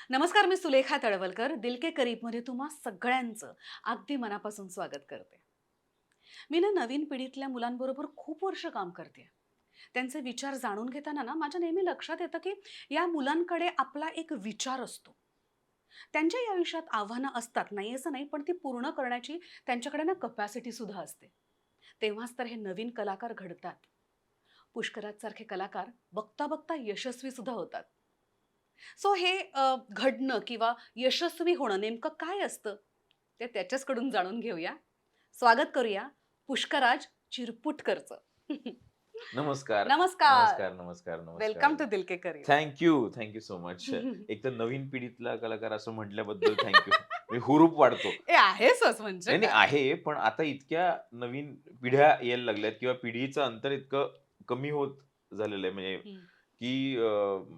नमस्कार, मी सुलेखा तळवलकर. दिल के करीबमध्ये तुम्हा सगळ्यांचं अगदी मनापासून स्वागत करते. मी ना नवीन पिढीतल्या मुलांबरोबर खूप वर्ष काम करते. त्यांचे विचार जाणून घेताना ना माझ्या नेहमी लक्षात येतं की या मुलांकडे आपला एक विचार असतो. त्यांच्या आयुष्यात आव्हानं असतात, नाही असं नाही, पण ती पूर्ण करण्याची त्यांच्याकडे ना कपॅसिटी सुद्धा असते. तेव्हाच तर हे नवीन कलाकार घडतात. पुष्कराज सारखे कलाकार बघता बघता यशस्वी सुद्धा होतात. सो हे घडणं किंवा यशस्वी होणं नेमकं काय असतं? ते त्याच्याचकडून जाणून घेऊया. स्वागत करूया पुष्कराज चिरपुटकरचं. नमस्कार, नमस्कार. नमस्कार, नमस्कार, नमस्कार. वेलकम टू दिल के करीब. Thank you so much. एक तर नवीन पिढीतला कलाकार असं म्हटल्याबद्दल थँक यू. मी हुरूप वाढतो. ए आहेसच म्हणजे नाही, नाही काय? आहे, पण आता इतक्या नवीन पिढ्या यायला लागल्यात किंवा पिढीचं अंतर इतकं कमी होत झालेलं आहे म्हणजे हं. की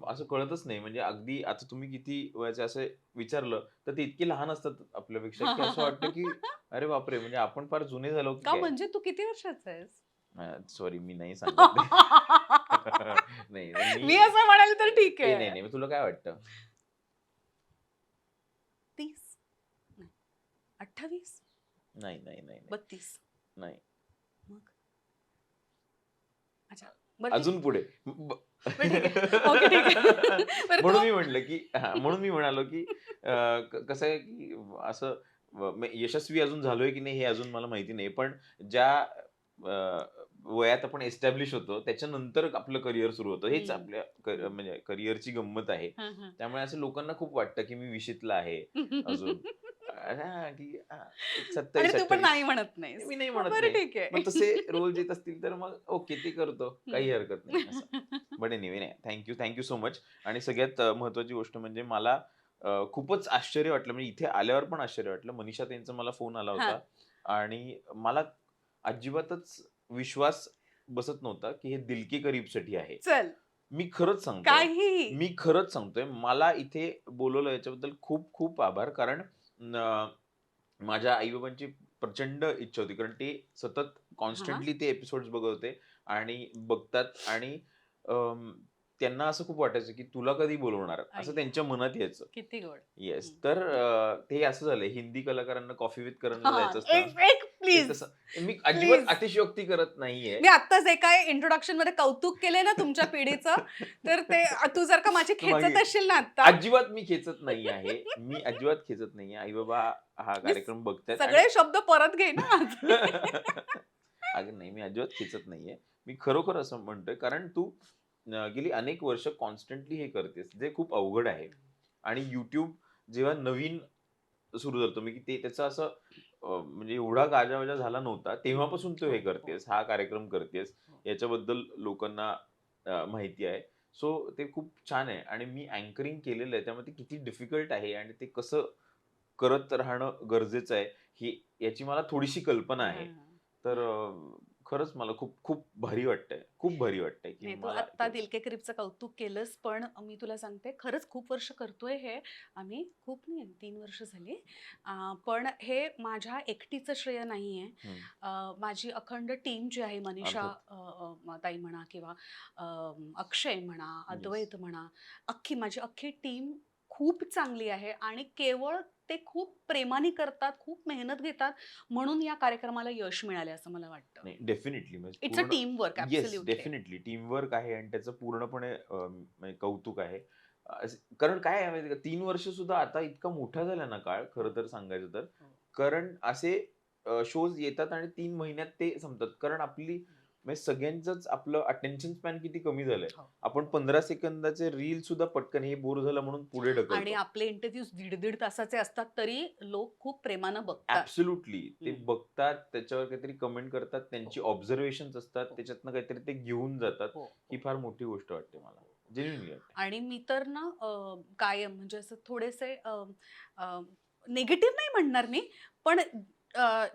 असं कळतच नाही. म्हणजे अगदी आता तुम्ही किती वयाचे असं विचारलं, तर ते इतके लहान असतात आपल्यापेक्षा, की असं वाटतं की अरे बापरे! म्हणजे आपण फार जुने झालो की का काय? म्हणजे तू किती वर्षाचा आहेस? सॉरी मी नाही सांगत ते. नाही, मी असं म्हणाले तर ठीक नाही, आहे. नाही. मग तुला काय वाटतं? 30? नाही. 28? नाही, नाही, नाही, नाही. 32? नाही. मग? अच्छा. बरं ठीक अजून आहे. पुढे. बरं ठीक आहे. ओके ठीक आहे. बरं म्हणून तू मी म्हटलं, की म्हणून मी म्हणालो, की कसं आहे, की असं यशस्वी अजून झालोय की नाही हे अजून मला माहिती नाही. पण ज्या वयात आपण एस्टॅब्लिश होतो, त्याच्यानंतर आपलं करियर सुरू होतं. हेच हं. आपल्या हं. म्हणजे करियरची गंमत आहे. हं, हं. त्यामुळे असं लोकांना खूप वाटतं, की मी 20शीतला आहे अजून. हां, की एक आणि तू पण 27-28 नाही म्हणत नाहीस. मी नाही हां, म्हणत बरं नाही. ठीक आहे. मग तसे रोल्स येत असतील तर मग ओके ते करतो. काही हं. हरकत नाही असं. बट एनिवे नाही. Thank you so much. आणि सगळ्यात महत्त्वाची गोष्ट म्हणजे मला खूपच आश्चर्य वाटलं म्हणजे इथे आल्यावर पण आश्चर्य वाटलं. मनीषा ताईंचा मला फोन आला हां. होता आणि मला अजिबातच विश्वास बसत नव्हता, की हे दिल के करीबसाठी आहे. चल, मी खरंच सांगतोय. काहीही. मी खरंच सांगतोय. मला इथे बोलवलं याच्याबद्दल खूप खूप आभार. कारण माझ्या आई-बाबांची प्रचंड इच्छा होती. कारण ते सतत हां. कॉन्स्टंटली ते एपिसोड्स बघत होते आणि बघतात आणि अं, त्यांना असं खूप वाटायचं, की तुला कधी बोलवणार? असं अय्या! त्यांच्या मनात यायचं. किती गोड. येस. हं. तर ते असं झालंय हिंदी कलाकारांना कॉफी विथ करणला हां. जायचं असतं ना, एक एक ते प्लीज, तसं मी अजिबात प्लीज. अतिशयोक्ती करत नाहीये. मी आत्ताच एका इंट्रोडक्शनमध्ये कौतुक केले ना तुमच्या पिढीचं, तर ते तू जर का माझी खेचत मागे असशील ना आत्ता, अजिबात मी खेचत नाही आहे. मी अजिबात खेचत नाहीये. आई-बाबा हा मी कार्यक्रम बघतायत आणि सगळे शब्द परत घेईन हां माझे. अगं नाही, मी अजिबात खेचत नाहीये. मी खरोखर असं म्हणतोय, कारण तू गेली अनेक वर्ष कॉन्स्टंटली हे करतेस, जे खूप अवघड आहे. आणि YouTube जेव्हा नवीन सुरू झालं मी, की ते त्याचं असं म्हणजे एवढा गाजावाजा झाला नव्हता. तेव्हापासून तू हो, हे हो, करतेस, हा कार्यक्रम करतेस. हो. याच्याबद्दल लोकांना माहिती आहे. सो ते खूप छान आहे आणि मी अँकरिंग केलेलं आहे. त्यामुळे ते किती डिफिकल्ट आहे आणि ते कसं करत राहणं गरजेचं आहे, ही याची मला थोडीशी कल्पना आहे. हां. तर खरंच मला खूप खूप भारी वाटतंय. खूप भारी वाटतंय, की नाही, तू मला आत्ता दिल के करीबचं कौतुक केलंस, पण मी तुला सांगते खरंच खूप वर्ष करतोय हे आम्ही. खूप नाही 3 वर्ष झाली. पण हे माझ्या एकटीचं श्रेय नाहीये. हं, माझी अखंड टीम जी आहे मनीषा अर्थात. ताई म्हणा किंवा अ, अक्षय म्हणा, येस. अद्वैत म्हणा, माझी अख्खी टीम खूप चांगली आहे आणि केवळ ते खूप प्रेमाने करतात, खूप मेहनत घेतात म्हणून या कार्यक्रमाला यश मिळाले असं मला वाटतं. नाही, डेफिनिटली म्हणजे इट्स अ पूर्ण team work yes, absolutely. Definitely teamwork आहे आणि त्याचं पूर्णपणे म्हणजे कौतुक आहे. कारण काय आहे माहिती आहे का, 3 वर्ष सुद्धा आता इतका मोठा झाला ना काळ हो, खरं तर सांगायचं तर. हो. कारण असे शोज येतात आणि 3 महिन्यात ते संपतात. कारण आपली म्हणजे सगळ्यांचंच आपलं अटेन्शन स्पॅन किती कमी झालंय. हो, आपण हो. 15 सेकंदाचे रील सुद्धा पटकन हे बोर झालं म्हणून पुढे आणि ढकलतो. आपले इंटरव्ह्यूज दीड-दीड तासाचे असतात तरी लोक खूप प्रेमानं बघतात. ॲब्सोल्युटली. ते हं. बघतात, त्याच्यावर काहीतरी कमेंट करतात, हो, त्यांची ऑब्झर्वेशन्स असतात, हो, त्याच्यातनं काहीतरी ते घेऊन जातात. हो, ही हो, फार मोठी गोष्ट वाटते हो, मला. हो, हो. जेन्युइनली वाटते. आणि मी तर ना कायम म्हणजे असं थोडेसे निगेटिव्ह नाही म्हणणार मी, पण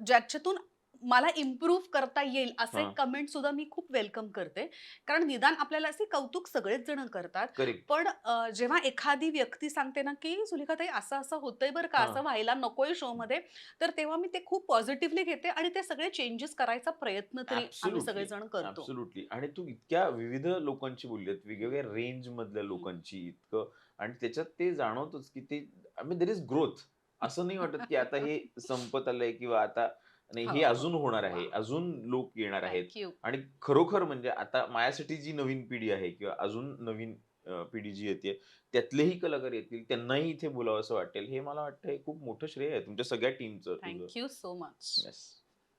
ज्याच्यातून मला इम्प्रूव्ह करता येईल असे हां, कमेंट सुद्धा मी खूप वेलकम करते. कारण निदान आपल्याला असे कौतुक सगळेच जण करतात. करेक्ट. पण जेव्हा एखादी व्यक्ती सांगते ना, की "सुलेखाताई असं-असं होतंय बरं का, असं हां. व्हायला नकोय शोमध्ये." तर तेव्हा मी ते खूप पॉझिटिव्हली घेते आणि ते सगळे चेंजेस करायचा प्रयत्न तरी आम्ही ॲब्सोल्युटली, सगळेजण करतो. ॲब्सोल्युटली. आणि तू इतक्या विविध लोकांची बोलली आहेत, वेगवेगळ्या रेंजमधल्या लोकांची, इतकं आणि त्याच्यात ते जाणवतोच की ते देर इज ग्रोथ. असं नाही वाटत की आता हे संपत आलंय किंवा आता नाही, हो हे हो अजून होणार आहे, वा अजून लोक येणार आहेत. थँक्यू. आणि खरोखर म्हणजे आता माझ्यासाठी जी नवीन पिढी आहे किंवा अजून नवीन पिढी जी येते, त्यातलेही कलाकार येतील, त्यांनाही इथे बोलावसं वाटेल. हे मला वाटतं हे खूप मोठं श्रेय आहे तुमच्या सगळ्या टीमचं तुझं. Thank you so much. येस.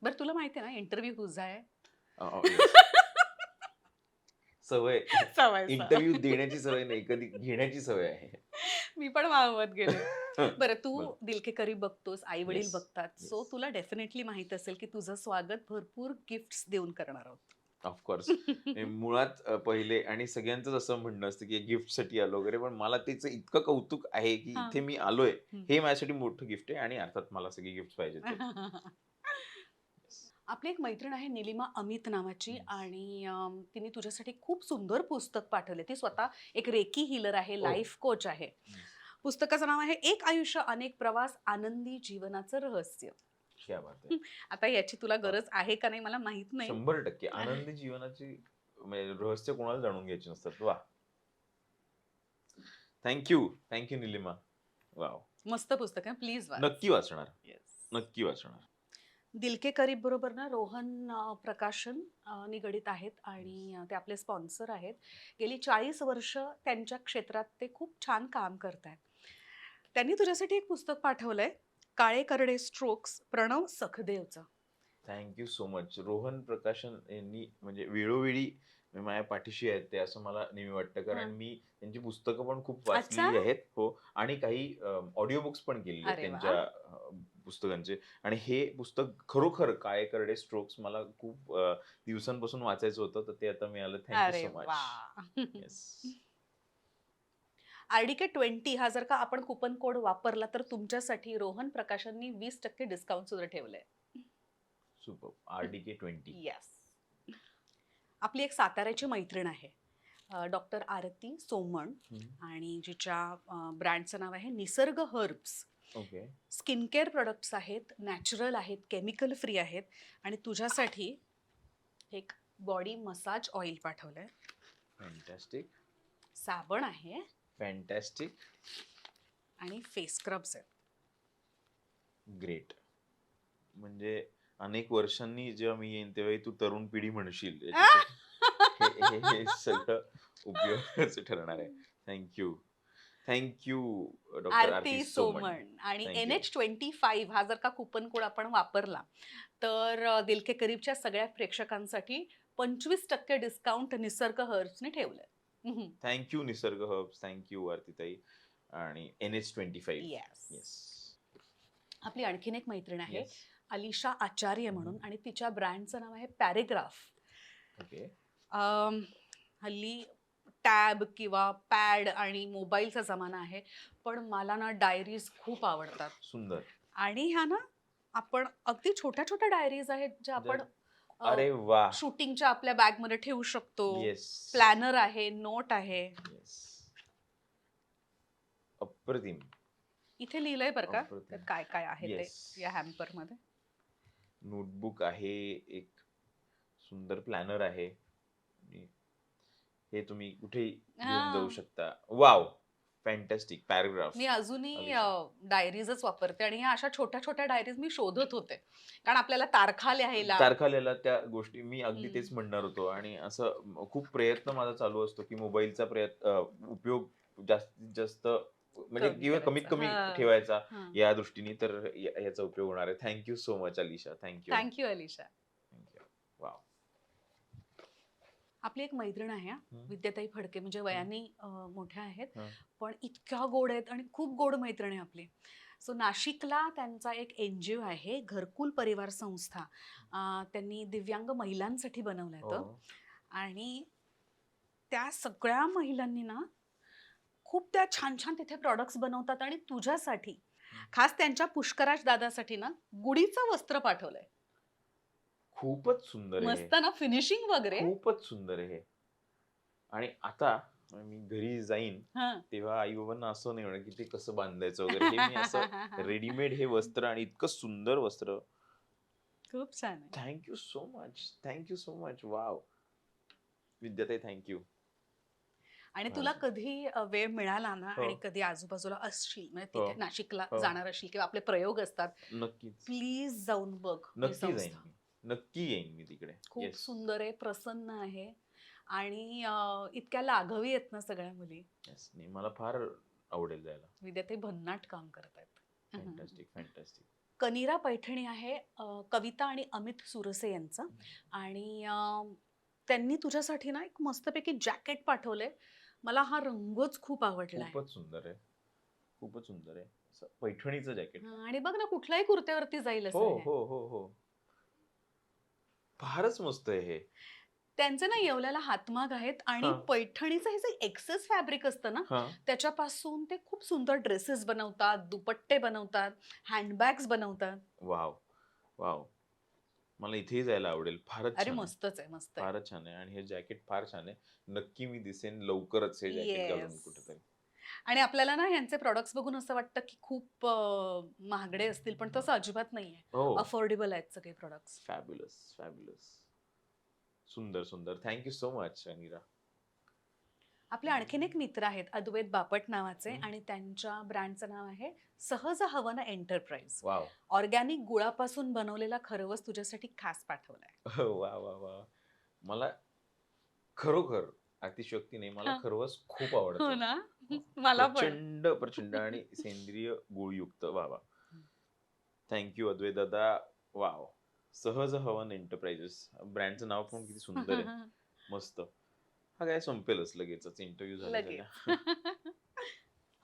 बरं तुला माहिती आहे ना इंटरव्ह्यू तुझा आहे. येस. सवय. सवय इंटरव्ह्यू देण्याची सवय नाही, कधी घेण्याची सवय आहे. मी पण वावत गेले. बरं तू बोल. दिल के करीब बघतोस, आई वडील येस. बघतात, सो येस. तुला डेफिनेटली माहित असेल की तुझं स्वागत भरपूर गिफ्ट्स देऊन करणार आहोत. ऑफकोर्स. मुळात पहिले आणि सगळ्यांचंच असं म्हणणं असतं, की गिफ्टसाठी आलो वगैरे. पण मला त्याचं इतकं कौतुक आहे, की हा. इथे मी आलोय, हम्म. हे माझ्यासाठी मोठं गिफ्ट आहे आणि अर्थात मला सगळी गिफ्ट पाहिजेत ते. येस. आपली एक मैत्रीण आहे निलिमा अमित नावाची येस. आणि तिने तुझ्यासाठी खूप सुंदर पुस्तक पाठवले. ती स्वतः एक रेकी हीलर आहे, ओह! लाईफ कोच आहे. येस. पुस्तकाचं नाव आहे एक आयुष्य अनेक प्रवास आनंदी जीवनाचं रहस्य. क्या बात है! हं, आता याची तुला वाह! गरज आहे का नाही मला माहित नाही. 100% आनंदी जीवनाची म्हणजे रहस्य कोणाला जाणून घ्यायची नसतात. वाह! Thank you. Thank you Nilima. Wow! मस्त पुस्तक आहे, प्लीज वाच. नक्की वाचणार. येस. नक्की वाचणार. दिल के करीब बरोबर ना रोहन प्रकाशन निगडित आहेत येस. आणि ते आपले स्पॉन्सर आहेत. गेली 40 वर्ष त्यांच्या क्षेत्रात ते खूप छान काम करतायत. त्यांनी तुझ्यासाठी एक पुस्तक पाठवलंय, काळे करडे स्ट्रोक्स प्रणव सखदेवचं. Thank you so much. Rohan Prakashan यांनी म्हणजे वेळोवेळी माझ्या पाठीशी आहेत ते असं मला नेहमी वाटतं. कारण हां. मी त्यांची पुस्तकं पण खूप अच्छा? वाचलेली आहेत. हो. आणि काही ऑडिओ बुक्स पण केलेले आहेत अरे वाह! त्यांच्या पुस्तकांचे. आणि हे पुस्तक खरोखर काळे करडे स्ट्रोक्स मला खूप दिवसांपासून वाचायचं होतं. तर ते आता मिळालं. थँक यू अरे सो मच. वाह! येस. आरडीके 20 हा जर का आपण कुपन कोड वापरला तर तुमच्यासाठी रोहन प्रकाशांनी 20% डिस्काउंट सुद्धा ठेवलंय. सुपर्ब. RDK20. येस. आपली एक साताऱ्याची मैत्रीण आहे, डॉक्टर आरती सोमण, आणि जिच्या ब्रँडचं नाव आहे निसर्ग herbs. Okay. Skin care products आहेत, नॅचरल आहेत, केमिकल फ्री आहेत आणि तुझ्यासाठी एक बॉडी मसाज ऑइल पाठवलंय. फॅन्टॅस्टिक. साबण आहे फॅन्टॅस्टिक. आणि फेस स्क्रब्स आहेत. ग्रेट. म्हणजे अनेक वर्षांनी जेव्हा मी येईन तेव्हा तू तरुण पिढी म्हणशील याच्यासाठी हे सगळं उपयोगाचं ठरणार आहे. Thank you. Thank you doctor Aarti Aarti Soman. Soman आणि थँक यू. NH25 हा जर का कुपन कोड आपण वापरला तर दिल के करीबच्या सगळ्या प्रेक्षकांसाठी 25% डिस्काउंट निसर्ग हर्ब्सने ठेवलंय. Thank you Nisarg herbs. Thank you आरतीताई. आणि NH25. येस. येस. आपली आणखीन एक मैत्रीण आहे येस. अलिशा आचार्य म्हणून आणि तिच्या ब्रँडचं नाव आहे पॅरेग्राफ. ओके. हल्ली टॅब किंवा पॅड आणि मोबाईलचा जमाना आहे, पण मला ना डायरीज खूप आवडतात. सुंदर. आणि ह्या ना आपण अगदी छोट्या छोट्या डायरीज आहेत ज्या आपण अरे वा. शूटिंगच्या आपल्या बॅगमध्ये ठेवू शकतो. येस. प्लॅनर आहे, नोट आहे. येस. अप्रतिम. इथे लिहिलंय बरं का अप्रतिम. त्यात काय काय आहे ते येस. या हॅम्पर मध्ये. नोटबुक आहे, एक सुंदर प्लॅनर आहे. आणि हे तुम्ही कुठेही घेऊन जाऊ शकता. वाव. फॅन्टॅस्टिक. पॅराग्राफ. मी अजूनही अलिशा. डायरीजच वापरते आणि ह्या अशा छोट्या छोट्या डायरीज मी शोधत होते कारण आपल्याला तारखा लिहायला. तारखा लिहायला त्या गोष्टी मी अगदी तेच हम्म. म्हणणार होतो. आणि असं खूप प्रयत्न माझा चालू असतो की मोबाईलचा उपयोग जास्तीत जास्त म्हणजे कमी किंवा कमीत करायचा. कमी हा. ठेवायचा हा. या दृष्टीने. तर याचा उपयोग होणार आहे. Thank you so much Alisha. Thank you. Thank you Alisha. Thank you. Wow. आपली एक मैत्रीण आहे विद्याताई फडके, म्हणजे वयाने मोठ्या आहेत हं. पण इतक्या गोड आहेत आणि खूप गोड मैत्रीण आहे आपली. सो नाशिकला त्यांचा एक NGO आहे घरकुल परिवार संस्था. त्यांनी दिव्यांग महिलांसाठी बनवलं हो. होतं आणि त्या सगळ्या महिलांनी ना खूप त्या छान छान तिथे प्रॉडक्ट्स बनवतात आणि तुझ्यासाठी खास त्यांच्या पुष्कराज दादासाठी ना गुढीचं वस्त्र पाठवलंय. खूपच सुंदर आहे हे. मस्त ना फिनिशिंग वगैरे. खूपच सुंदर आहे हे. आणि आता मी घरी जाईन हं. तेव्हा आई बाबांना असं नाही म्हणत की ते कसं बांधायचं वगैरे. हे मी असं रेडीमेड हे वस्त्र आणि इतकं सुंदर वस्त्र. खूप छान आहे. Thank you so much. Thank you so much. Wow. विद्याताई थँक्यू. आणि तुला फारच. कधी वेळ मिळाला ना हो, आणि कधी आजूबाजूला असशील म्हणजे हो, तिथे नाशिकला हो. जाणार असशील किंवा आपले प्रयोग असतात, नक्कीच. प्लीज जाऊन बघ ही नक्की जाईन संस्था. मी. नक्की येईन मी तिकडे. खूप येस. सुंदर आहे, प्रसन्न आहे आणि इतक्या लाघवी आहेत ना सगळ्या मुली. येस. नाही मला फार आवडेल जायला. विद्या भन्नाट काम करतायत. Fantastic, fantastic. कनीरा पैठणी आहे कविता आणि अमित सुरसे यांचं आणि त्यांनी तुझ्यासाठी ना एक मस्तपैकी जॅकेट पाठवलंय. मला हा रंगच खूप आवडलाय. खूपच सुंदर आहे. खूपच सुंदर आहे. असं पैठणीचं जॅकेट. आणि बघ ना कुठल्याही कुर्त्यावरती जाईल हो, असं आहे. हो, हो, हो. फारच मस्त आहे हे. त्यांचे ना येवल्याला हातमाग आहेत आणि हां, पैठणीचं हे जे एक्सेस फॅब्रिक असतं ना, हां. त्याच्यापासून ते खूप सुंदर ड्रेसेस बनवतात, दुपट्टे बनवतात, हँडबॅग्स बनवतात. वॉव! वॉव! मला इथेही जायला आवडेल. फारच अरे छान आहे. मस्तच आहे, मस्त आहे. फारच छान आहे आणि हे जॅकेट फार छान आहे. नक्की मी दिसेन लवकरच हे जॅकेट घालून येस. कुठेतरी. आणि आपल्याला ना ह्यांचे प्रॉडक्ट्स बघून असं वाटतं, की खूप महागडे असतील, पण तसं अजिबात नाहीये. हो. अफोर्डेबल आहेत सगळे प्रॉडक्ट्स. Fabulous, fabulous. सुंदर, सुंदर. Thank you so much Anira. आपले आणखीन एक मित्र आहेत अद्वैत बापट नावाचे हं. आणि त्यांच्या ब्रँडचं नाव आहे सहज हवन एंटरप्राइज. वॉव! ऑर्गॅनिक गुळापासून बनवलेला खरवस तुझ्यासाठी खास पाठवलाय. वाह, वाह, वाह! मला खरोखर अतिशयोक्ती नाही, मला हां. खरवस खूप हो आवडतं. ना? अ, मला पण. प्रचंड, प्रचंड आणि सेंद्रिय गुळयुक्त. वाह, वाह! थँक यू अद्वैत दादा. वॉव! सहज हवन एंटरप्राइजेस. ब्रँडचं नाव पण किती सुंदर आहे. मस्त. हा काय संपेलच लगेचच इंटरव्ह्यू झाल्या-झाल्या. लगेच.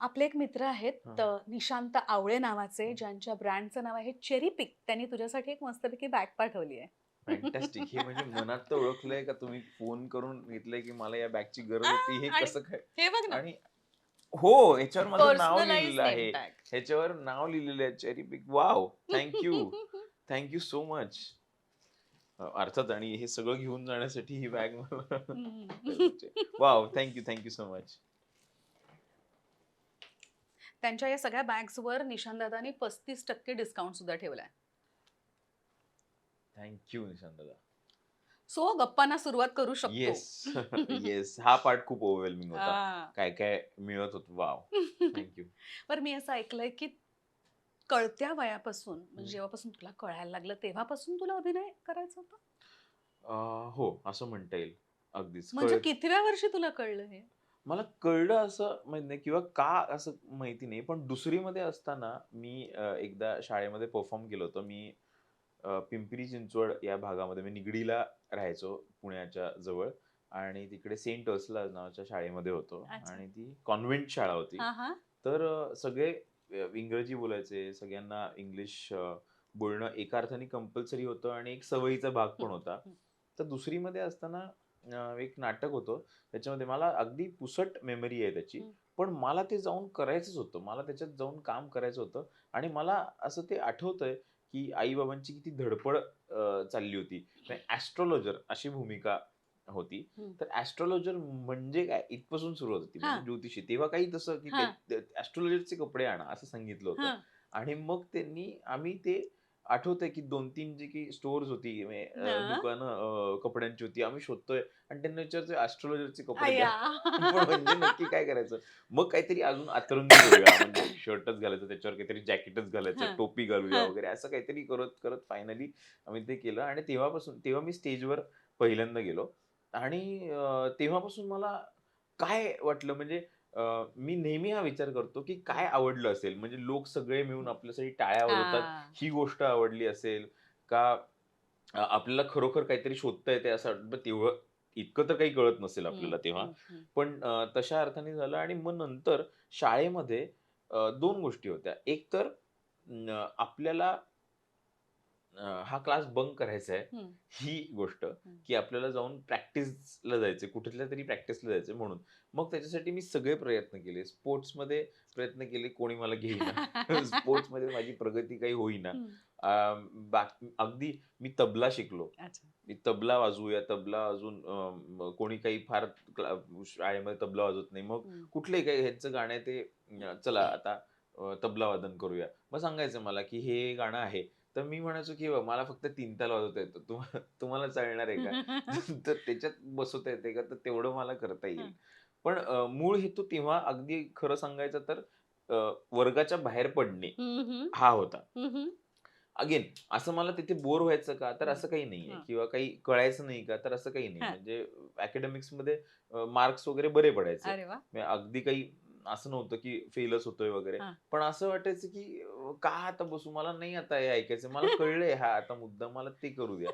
आपले एक मित्र आहेत हां. निशांत आवळे नावाचे, ज्यांच्या ब्रँडचं नाव आहे चेरी पिक. त्यांनी तुझ्यासाठी एक मस्तपैकी बॅग पाठवली आहे. फॅन्टास्टिक. हे म्हणजे मनात तर ओळखलंय का तुम्ही फोन करून घेतलंय, की मला या बॅगची गरज होती. हे आणि कसं काय? हे बघ ना, आणि हो, ह्याच्यावर माझं नाव पर्सनलाइज लिहिलेलं नेम आहे. टॅग. ह्याच्यावर नाव लिहिलेलं आहे cherry pick. Wow! Thank you. Thank you so much. अर्थात आणि हे सगळं घेऊन जाण्यासाठी ही बॅग मला गरजेची आहे. Wow! Thank you so much. त्यांच्या या सगळ्या बॅग्सवर निशांतदादांनी 35% डिस्काउंट सुद्धा ठेवलाय. थँक यू निशांत दादा. सो गप्पांना सुरुवात करू शकतो. येस. येस. हा पार्ट खूप ओव्हरवेल्मिंग होता. हां. काय-काय मिळत होतं. वॉव! Thank you. बरं मी असं ऐकलंय, की कळत्या वयापासून म्हणजे जेव्हापासून तुला कळायला लागलं तेव्हापासून तुला अभिनय करायचा होता? हो, असं म्हणता येईल. अगदीच. म्हणजे कितव्या वर्षी तुला कळलं हे? मला कळलं असं माहीत नाही किंवा का असं माहिती नाही. पण दुसरीमध्ये असताना मी एकदा शाळेमध्ये परफॉर्म केलं होतं. मी पिंपरी चिंचवड या भागामध्ये मी निगडीला राहायचो पुण्याच्या जवळ आणि तिकडे सेंट अर्सला नावाच्या शाळेमध्ये होतो अच्छा. आणि ती कॉन्व्हेंट शाळा होती. हां, हां. तर सगळे इंग्रजी बोलायचे. सगळ्यांना इंग्लिश बोलणं एका अर्थाने कंपल्सरी होतं आणि एक सवयीचा भाग हं, पण होता. हं, तर दुसरीमध्ये असताना एक नाटक होतं. त्याच्यामध्ये मला अगदी पुसट मेमरी आहे त्याची. हं. पण मला ते जाऊन करायचंच होतं. मला त्याच्यात जाऊन काम करायचं होतं आणि मला असं ते आठवतंय, की आई-बाबांची किती धडपड चालली होती. ॲस्ट्रोलॉजर अशी भूमिका होती. हं. तर ॲस्ट्रोलॉजर म्हणजे काय? इथपासून सुरुवात होती. म्हणजे हां, ज्योतिषी. तेव्हा काही तसं की हां, ॲस्ट्रोलॉजरचे कपडे आणा असं सांगितलं होतं. हां. आणि मग आम्ही ते आठवतंय की 2-3 जी काही स्टोअर्स होती म्हणजे हां. दुकानं कपड्यांची होती. आम्ही शोधतोय आणि त्यांना विचारतोय ॲस्ट्रोलॉजरचे कपडे द्या. अय्या! पण म्हणजे नक्की काय करायचं? मग काहीतरी अजून अतरंगी करूया. म्हणजे शर्टच घालायचं, त्याच्यावर काहीतरी जॅकेटच घालायचं, हं, टोपी घालूया हं. वगैरे असं काहीतरी करत फायनली आम्ही ते केलं आणि तेव्हा मी स्टेजवर पहिल्यांदा गेलो आणि तेव्हापासून मला काय वाटलं म्हणजे मी नेहमी हा विचार करतो, की काय आवडलं असेल? म्हणजे लोक सगळे मिळून आपल्यासाठी टाळ्या वाजवतात, हां. ही गोष्ट आवडली असेल का आपल्याला खरोखर काहीतरी शोधता येते असं वाटतं. पण तेव्हा इतकं तर काही कळत नसेल हं, आपल्याला तेव्हा. हं, हं. पण तशा अर्थाने झालं आणि मग नंतर शाळेमध्ये 2 गोष्टी होत्या. एक तर आपल्याला हा क्लास बंक करायचा आहे, हं, ही गोष्ट, हं. की आपल्याला जाऊन प्रॅक्टिसला जायचंय, कुठल्यातरी प्रॅक्टिसला जायचंय म्हणून. मग त्याच्यासाठी मी सगळे प्रयत्न केले. स्पोर्ट्समध्ये प्रयत्न केले, कोणी मला घेईना. स्पोर्ट्समध्ये माझी प्रगती काही होईना. हं. अगदी मी तबला शिकलो. अच्छा. मी तबला वाजवूया, तबला वाजवून कोणी काही फार शाळेमध्ये तबला वाजवत नाही. मग हं. कुठलंही काही ह्यांचं गाणं आहे ते चला आता तबला वादन करूया. मग सांगायचं मला, की हे गाणं आहे. तर मी म्हणायचो, की मला फक्त 3 ताल वाजवता येतं. तुम्हाला चालणार आहे का? तर त्याच्यात बसवता येते का? तर तेवढं मला करता येईल. पण मूळ हेतू तेव्हा अगदी खरं सांगायचं तर वर्गाच्या बाहेर पडणे हं, हं. हा होता. हं, हं. अगेन असं मला तिथे बोर व्हायचं का? तर हं. असं काही नाहीये हां. किंवा काही कळायचं नाही का? तर असं काही नाही. हां. म्हणजे अकॅडमिक्समध्ये मार्क्स वगैरे बरे पडायचे. अरे वाह! म्हणजे अगदी काही असं नव्हतं की फेलच होतोय वगैरे. हां. पण असं वाटायचं की का आता बसू? मला नाही आता हे ऐकायचं. मला कळलंय हा आता मुद्दा. मला ते करू द्या.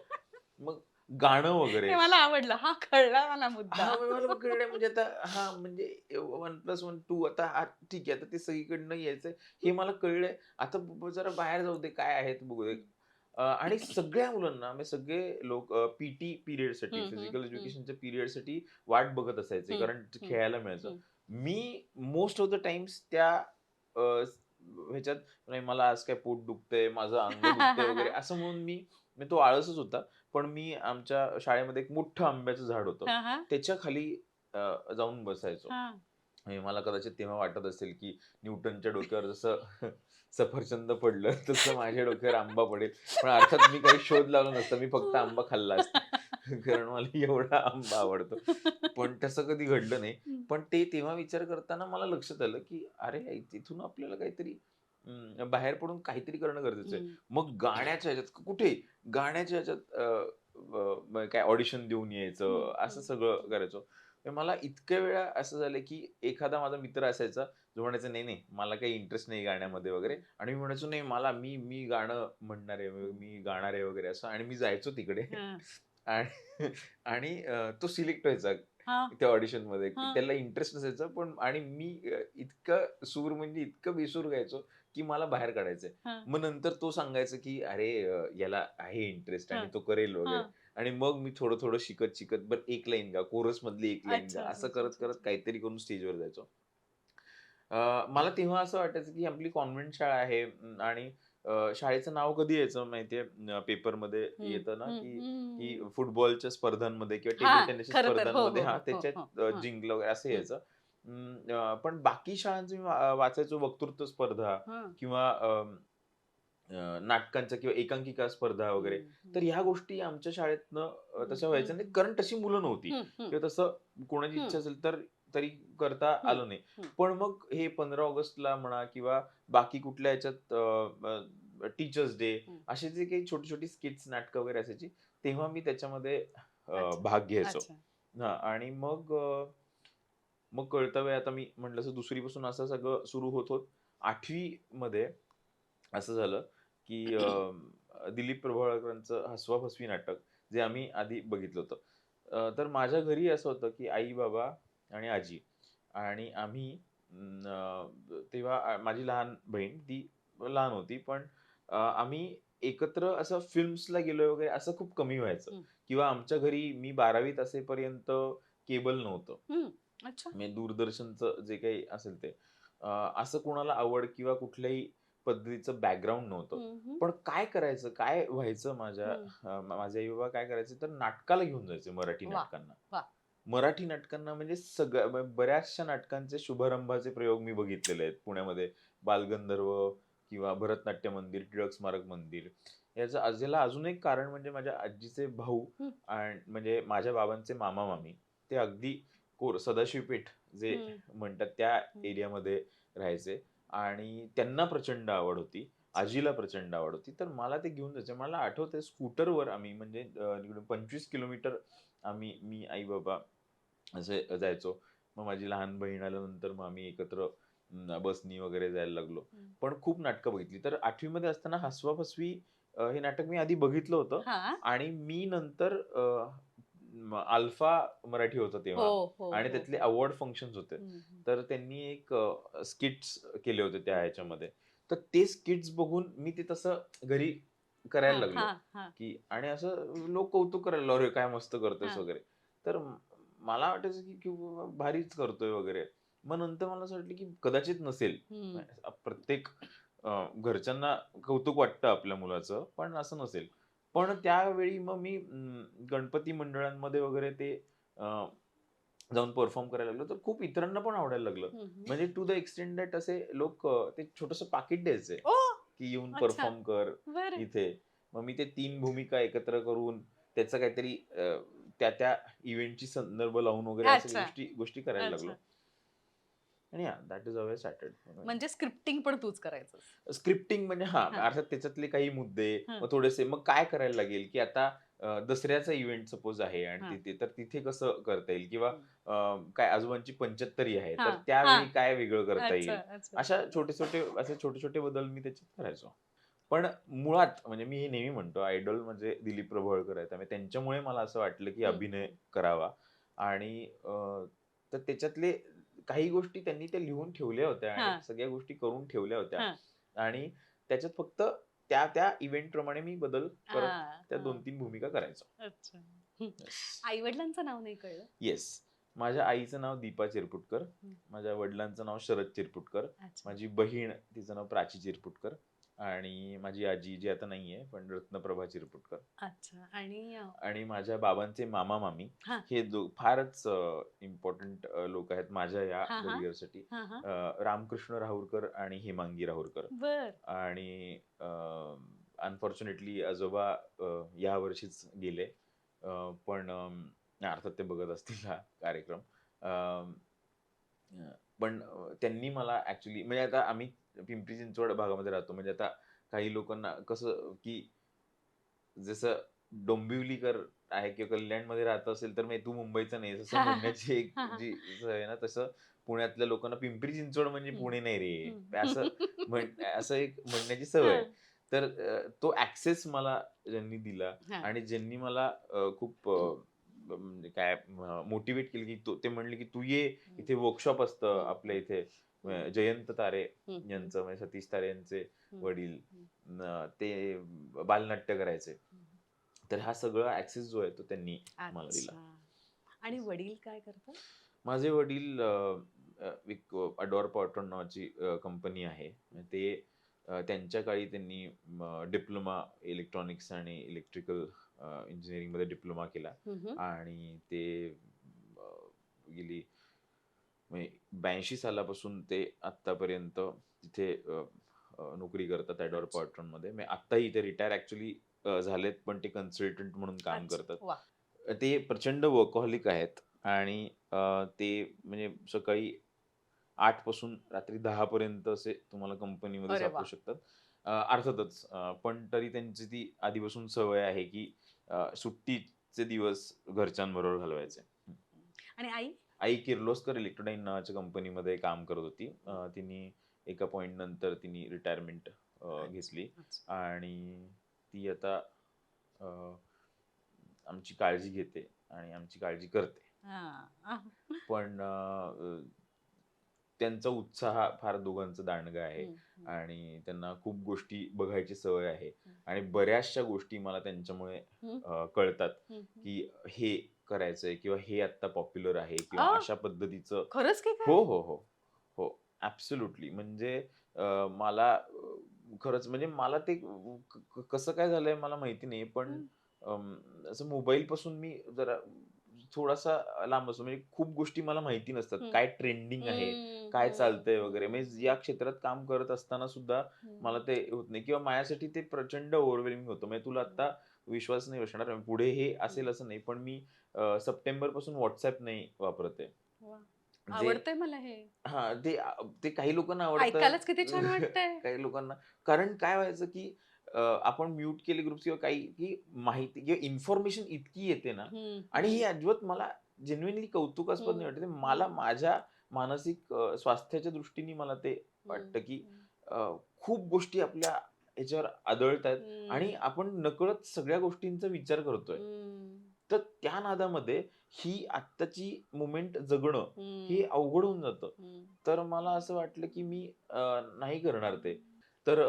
मग गाणं वगैरे हे मला आवडलं. हा कळला मला मुद्दा. हां, मला मग कळलं म्हणजे आता हां, म्हणजे 1+1 आता हा ठीक आहे. आता ते सगळीकडनं यायचंय हे मला कळलंय. आता जरा बाहेर जाऊ दे, काय आहे ते बघू दे. आणि सगळ्या मुलांना म्हणजे सगळे लोक पीटी पिरियडसाठी, हं, हं, फिजिकल हं, एज्युकेशनच्या पिरियडसाठी वाट बघत असायचे. हं, कारण ते हं, खेळायला मिळायचं. हं. मी मोस्ट ऑफ द टाईम्स त्या अ, ह्याच्यात नाही मला आज काय पोट दुखतंय, माझं अंग दुखतंय वगैरे असं म्हणून मी तो आळसच होता. पण मी आमच्या शाळेमध्ये एक मोठं आंब्याचं झाड होतं. हां, हां. त्याच्या खाली जाऊन बसायचो. हां. आणि मला कदाचित तेव्हा वाटत असेल, की न्यूटनच्या डोक्यावर जसं सफरचंद पडलं, तसं माझ्या डोक्यावर आंबा पडेल. पण अर्थात मी काही शोध लावला नसता. मी फक्त आंबा खाल्ला असता. कारण मला एवढा आंबा आवडतो. पण तसं कधी घडलं नाही. हं. पण ते तेव्हा विचार करताना मला लक्षात आलं, की अरे, तिथून आपल्याला काहीतरी बाहेर पडून काहीतरी करणं गरजेचं आहे. हं. मग गाण्याच्या ह्याच्यात कुठे गाण्याच्या ह्याच्यात काय ऑडिशन देऊन हं, यायचं, असं हं, सगळं हं. करायचो. तर मला इतक्या वेळा असं झालं, की एखादा माझा मित्र असायचा, जो म्हणायचा, "नाही, नाही, मला काही इंटरेस्ट नाही हं, गाण्यामध्ये वगैरे." हं. आणि मी म्हणायचो, "नाही, मी गाणं म्हणणार आहे, मी गाणार आहे" वगैरे असं आणि मी जायचो तिकडे हां. आणि आणि तो सिलेक्ट व्हायचा हां, त्या ऑडिशनमध्ये. हां, त्याला इंटरेस्ट नसायचा, पण आणि मी इतकं सूर म्हणजे इतकं बेसूर गायचो, की मला बाहेर काढायचंय. हां, मग नंतर तो सांगायचा, की "अरे, याला आहे इंटरेस्ट आणि हां, तो करेल" वगैरे. हां. आणि मग मी थोडं-थोडं शिकत-शिकत बरं एक लाईन गा, कोरसमधली एक लाईन गा, अच्छा, अच्छा, असं अच्छा, अच्छा, करत-करत अच्छा. काहीतरी करून स्टेजवर जायचो. मला तेव्हा असं वाटायचं, की आपली कॉन्व्हेंट शाळा आहे आणि शाळेचं नाव कधी यायचं माहितीये पेपरमध्ये हं, येतं ना, हं, की हं. फुटबॉलच्या स्पर्धांमध्ये किंवा टेबल हां, टेनिसच्या खरं तर. हो, स्पर्धांमध्ये हो, हां, हो, हो, हो. त्याच्यात हां. जिंकलं वगैरे असं हं. यायचं. पण बाकी शाळांचं मी वाचायचो वक्तृत्व स्पर्धा हां. किंवा नाटकांच्या किंवा एकांकिका स्पर्धा वगैरे. हं, हं. तर ह्या गोष्टी आमच्या शाळेतनं हं, तशा हं, व्हायच्या नाहीत हं. कारण तशी मुलं नव्हती हं, हं, किंवा तसं कोणाची हं, इच्छा असेल तर तरी करता हं, आलं नाही. हं. पण मग हे 15 ऑगस्टला म्हणा किंवा बाकी कुठल्या ह्याच्यात टीचर्स डे हं. असे जे काही छोटी-छोटी स्किट्स, नाटकं वगैरे असायची, तेव्हा मी त्याच्यामध्ये अच्छा, भाग घ्यायचो. अच्छा. हां आणि मग कळतं वय आता मी म्हटलं असं 2री पासून असं सगळं सुरू होत 8वी मध्ये असं झालं, की दिलीप प्रभावळकरांचं हसवा-फसवी नाटक, जे आम्ही आधी बघितलं होतं. तर माझ्या घरी असं होतं, की आई-बाबा आणि आजी आणि आम्ही तेव्हा माझी लहान बहीण ती लहान होती, पण आम्ही एकत्र असं फिल्म्सला गेलोय वगैरे असं खूप कमी व्हायचं हं, किंवा आमच्या घरी मी 12वीत असेपर्यंत केबल नव्हतं. हं. अच्छा. म्हणजे दूरदर्शनचं जे काही असेल ते. असं कोणाला आवड किंवा कुठल्याही पद्धतीचं बॅकग्राऊंड नव्हतं. हं, हं, पण काय करायचं, काय व्हायचं हं. माझे आई-बाबा काय करायचे तर नाटकाला घेऊन जायचे मराठी वाह! नाटकांना. वाह! मराठी नाटकांना म्हणजे बऱ्याचशा नाटकांचे शुभारंभाचे प्रयोग मी बघितलेले आहेत पुण्यामध्ये. बालगंधर्व किंवा भरतनाट्य मंदिर, टिळक स्मारक मंदिर. याला अजून एक कारण म्हणजे माझ्या आजीचे भाऊ हं, आणि म्हणजे माझ्या बाबांचे मामा-मामी ते अगदी सदाशिव पेठ जे हं, म्हणतात त्या हं. एरियामध्ये राहायचे आणि त्यांना प्रचंड आवड होती. आजीला प्रचंड आवड होती. तर मला ते घेऊन जायचे. मला आठवतंय स्कूटरवर आम्ही म्हणजे तिकडून 25 किलोमीटर मी, आई-बाबा असे जायचो. मग माझी लहान बहीण आल्यानंतर मग आम्ही एकत्र बसनी वगैरे जायला लागलो. हं. पण खूप नाटकं बघितली. तर 8वी मध्ये असताना हसवा-फसवी हे नाटक मी आधी बघितलं होतं हां. आणि मी नंतर अल्फा मराठी होतं हो, तेव्हा हो, आणि हो, त्यातले हो. अवॉर्ड फंक्शन्स होते. हं, हं, तर त्यांनी एक स्किट्स केले होते त्या हं, हं. ह्याच्यामध्ये. तर ते स्किट्स बघून मी ते तसं घरी करायला हां, लागलो, हां, हां, की आणि असं लोक कौतुक करायला लागले, "अरे, काय मस्त करतोयस" हां. वगैरे. तर मला वाटायचं, की बाबा भारीच करतोय वगैरे. मग नंतर मला असं वाटलं, की कदाचित नसेल. हं. प्रत्येक घरच्यांना कौतुक वाटतं आपल्या मुलाचं, पण असं नसेल. पण त्यावेळी मग मी गणपती मंडळांमध्ये वगैरे ते जाऊन परफॉर्म करायला लागलो, तर खूप इतरांना पण आवडायला लागलं. हं, हं. म्हणजे टू द एक्सटेंट दॅट असे लोक ते छोटंसं पाकीट द्यायचे, ओह! की येऊन अच्छा. परफॉर्म कर बरं. इथे. मग मी ते 3 भूमिका एकत्र करून त्याचं काहीतरी त्या इव्हेंटची संदर्भ लावून वगैरे अशा अच्छा. गोष्टी गोष्टी करायला लागलो. अच्छा. आणि that is how I started. म्हणजे स्क्रिप्टिंग पण तूच करायचंस. स्क्रिप्टिंग म्हणजे हां. अर्थात त्याच्यातले काही मुद्दे हं. मग थोडेसे मग काय करायला लागेल, की आता दसऱ्याचा इव्हेंट सपोज आहे आणि हां. तिथे तर तिथे कसं करता येईल किंवा हं. काय आजोबांची 75 आहे, तर हां, हां. त्यावेळी काय वेगळं करता अच्छा, येईल? अच्छा. असे छोटे-छोटे बदल मी त्याच्यात करायचो. पण मुळात म्हणजे मी हे नेहमी म्हणतो आयडॉल म्हणजे दिलीप प्रभावळकर आहेत. त्यामुळे त्यांच्यामुळे मला असं वाटलं, की हं, अभिनय हं. करावा आणि तर त्याच्यातले काही गोष्टी त्यांनी त्या लिहून ठेवल्या होत्या आणि हां, सगळ्या गोष्टी करून ठेवल्या होत्या हां. आणि त्याच्यात फक्त त्या इव्हेंट प्रमाणे मी बदल करत हां, त्या हां. 2-3 भूमिका करायचो. अच्छा. हं. येस. आई-वडिलांचं नाव नाही कळलं. येस. माझ्या आईचं नाव दीपा चिरपुटकर. हं. माझ्या वडिलांचं नाव शरद चिरपुटकर. अच्छा, माझी बहीण तिचं नाव प्राची चिरपुटकर आणि माझी आजी जी आता नाहीये, पण रत्नप्रभा चिरपुटकर अच्छा. आणि आणि माझ्या बाबांचे मामा-मामी हां. हे फारच इम्पोर्टंट लोक आहेत माझ्या या हां, हां. करिअरसाठी. हां, हां. रामकृष्ण राहुरकर आणि हेमांगी राहुरकर बरं. आणि अनफॉर्च्युनेटली आजोबा यावर्षीच गेले. पण अर्थात ते बघत असतील हा कार्यक्रम. अ, पण त्यांनी मला ॲक्चुअली म्हणजे आता आम्ही पिंपरी चिंचवड भागामध्ये राहतो. म्हणजे आता काही लोकांना कसं, की जसं डोंबिवलीकर आहे किंवा कल्याणमध्ये राहत असेल, तर मग तू मुंबईचा नाहीस असं हां, हां, हां. म्हणण्याची एक हां, हां. जी सवय आहे ना, तसं पुण्यातल्या लोकांना पिंपरी चिंचवड म्हणजे हं, पुणे नाही रे, हं. असं एक म्हणण्याची सवय आहे. हां, तर तो ॲक्सेस मला ज्यांनी दिला हां. आणि ज्यांनी मला खूप म्हणजे काय मोटिव्हेट केलं, की ते म्हणले, की "तू ये, हं, इथे वर्कशॉप असतं हं, आपल्या हं, इथे." हं, जयंत तारे हं, हं, यांचं म्हणजे सतीश तारे यांचे हं, वडील हं, ते बालनाट्य करायचे. हं. तर हा सगळा ॲक्सेस जो आहे तो त्यांनी मला दिला. अच्छा. आणि वडील काय करतात? माझे वडील एक अडोर पॉटर्न नावाची कंपनी आहे. ते त्यांच्या काळी त्यांनी डिप्लोमा इलेक्ट्रॉनिक्स आणि इलेक्ट्रिकल इंजिनिअरिंगमध्ये डिप्लोमा केला हं, हं. आणि ते गेली म्हणजे 82 सालापासून ते आत्तापर्यंत तिथे नोकरी करतात ॲडोर अच्छा. पॉटर्नमध्ये. म्हणजे आत्ताही ते रिटायर ॲक्चुअली झालेत, पण ते कन्सल्टंट म्हणून काम अच्छा. करतात. वाह! ते प्रचंड वर्कहॉलिक आहेत आणि ते म्हणजे सकाळी 8 पासून रात्री 10 पर्यंत असे तुम्हाला कंपनीमध्ये अरे सापडू वाह! शकतात. अर्थातच पण तरी त्यांची ती आधीपासून सवय आहे, की सुट्टीचे दिवस घरच्यांबरोबर घालवायचे. आणि आई? आई किर्लोस्कर इलेक्ट्रोडाईन नावाच्या कंपनीमध्ये काम करत होती. हं. तिने एका पॉइंट नंतर तिने रिटायरमेंट अच्छा, घेतली अच्छा. आणि ती आता अ, आमची काळजी घेते आणि आमची काळजी करते. हां. आह. पण त्यांचा उत्साह फार दोघांचं दांडगा आहे हं, हं, आणि त्यांना खूप गोष्टी बघायची सवय आहे हं. आणि बऱ्याचशा गोष्टी मला त्यांच्यामुळे हं, कळतात, हं, हं. की हे करायचंय किंवा हे आत्ता पॉप्युलर आहे किंवा आह! अशा पद्धतीचं खरंच की काय? हो, हो, हो. हो, ॲब्सोल्युटली. म्हणजे मला खरंच म्हणजे मला ते कसं काय झालंय मला माहिती नाही. पण हं, असं मोबाईलपासून मी जरा थोडासा लांब असतो. म्हणजे खूप गोष्टी मला माहिती नसतात. हं. काय ट्रेंडिंग आहे, हं, काय हं, चालतंय वगैरे. हं, म्हणजे या क्षेत्रात काम करत असताना सुद्धा हं, मला ते होत नाही किंवा माझ्यासाठी ते प्रचंड ओव्हरवेल्मिंग होतं. म्हणजे तुला हं, आत्ता विश्वास नाही बसणार. पुढे हे हं. असेल असं नाही. पण मी सप्टेंबरपासून WhatsApp नाही वापरत आहे. वाह! जे आवडतंय मला हे. ते काही लोकांना आवडतं, ऐकायलाच किती छान वाटतंय. काही लोकांना कारण काय व्हायचं, की आपण म्यूट केले ग्रुप्स किंवा काही, की माहिती किंवा इन्फॉर्मेशन इतकी येते ना हं, आणि ही हं, अजिबात मला जेन्युइनली कौतुकास्पद नाही हं, वाटत. हं, मला माझ्या मानसिक स्वास्थ्याच्या दृष्टीने मला ते हं, वाटतं, की हं, खूप गोष्टी आपल्या ह्याच्यावर आदळतायत आणि हं, आपण नकळत सगळ्या गोष्टींचा विचार करतोय. हं, तर त्या नादामध्ये ही आत्ताची मोमेंट जगणं हे हं, अवघड होऊन जातं. हं, तर मला असं वाटलं, की मी नाही करणार ते. तर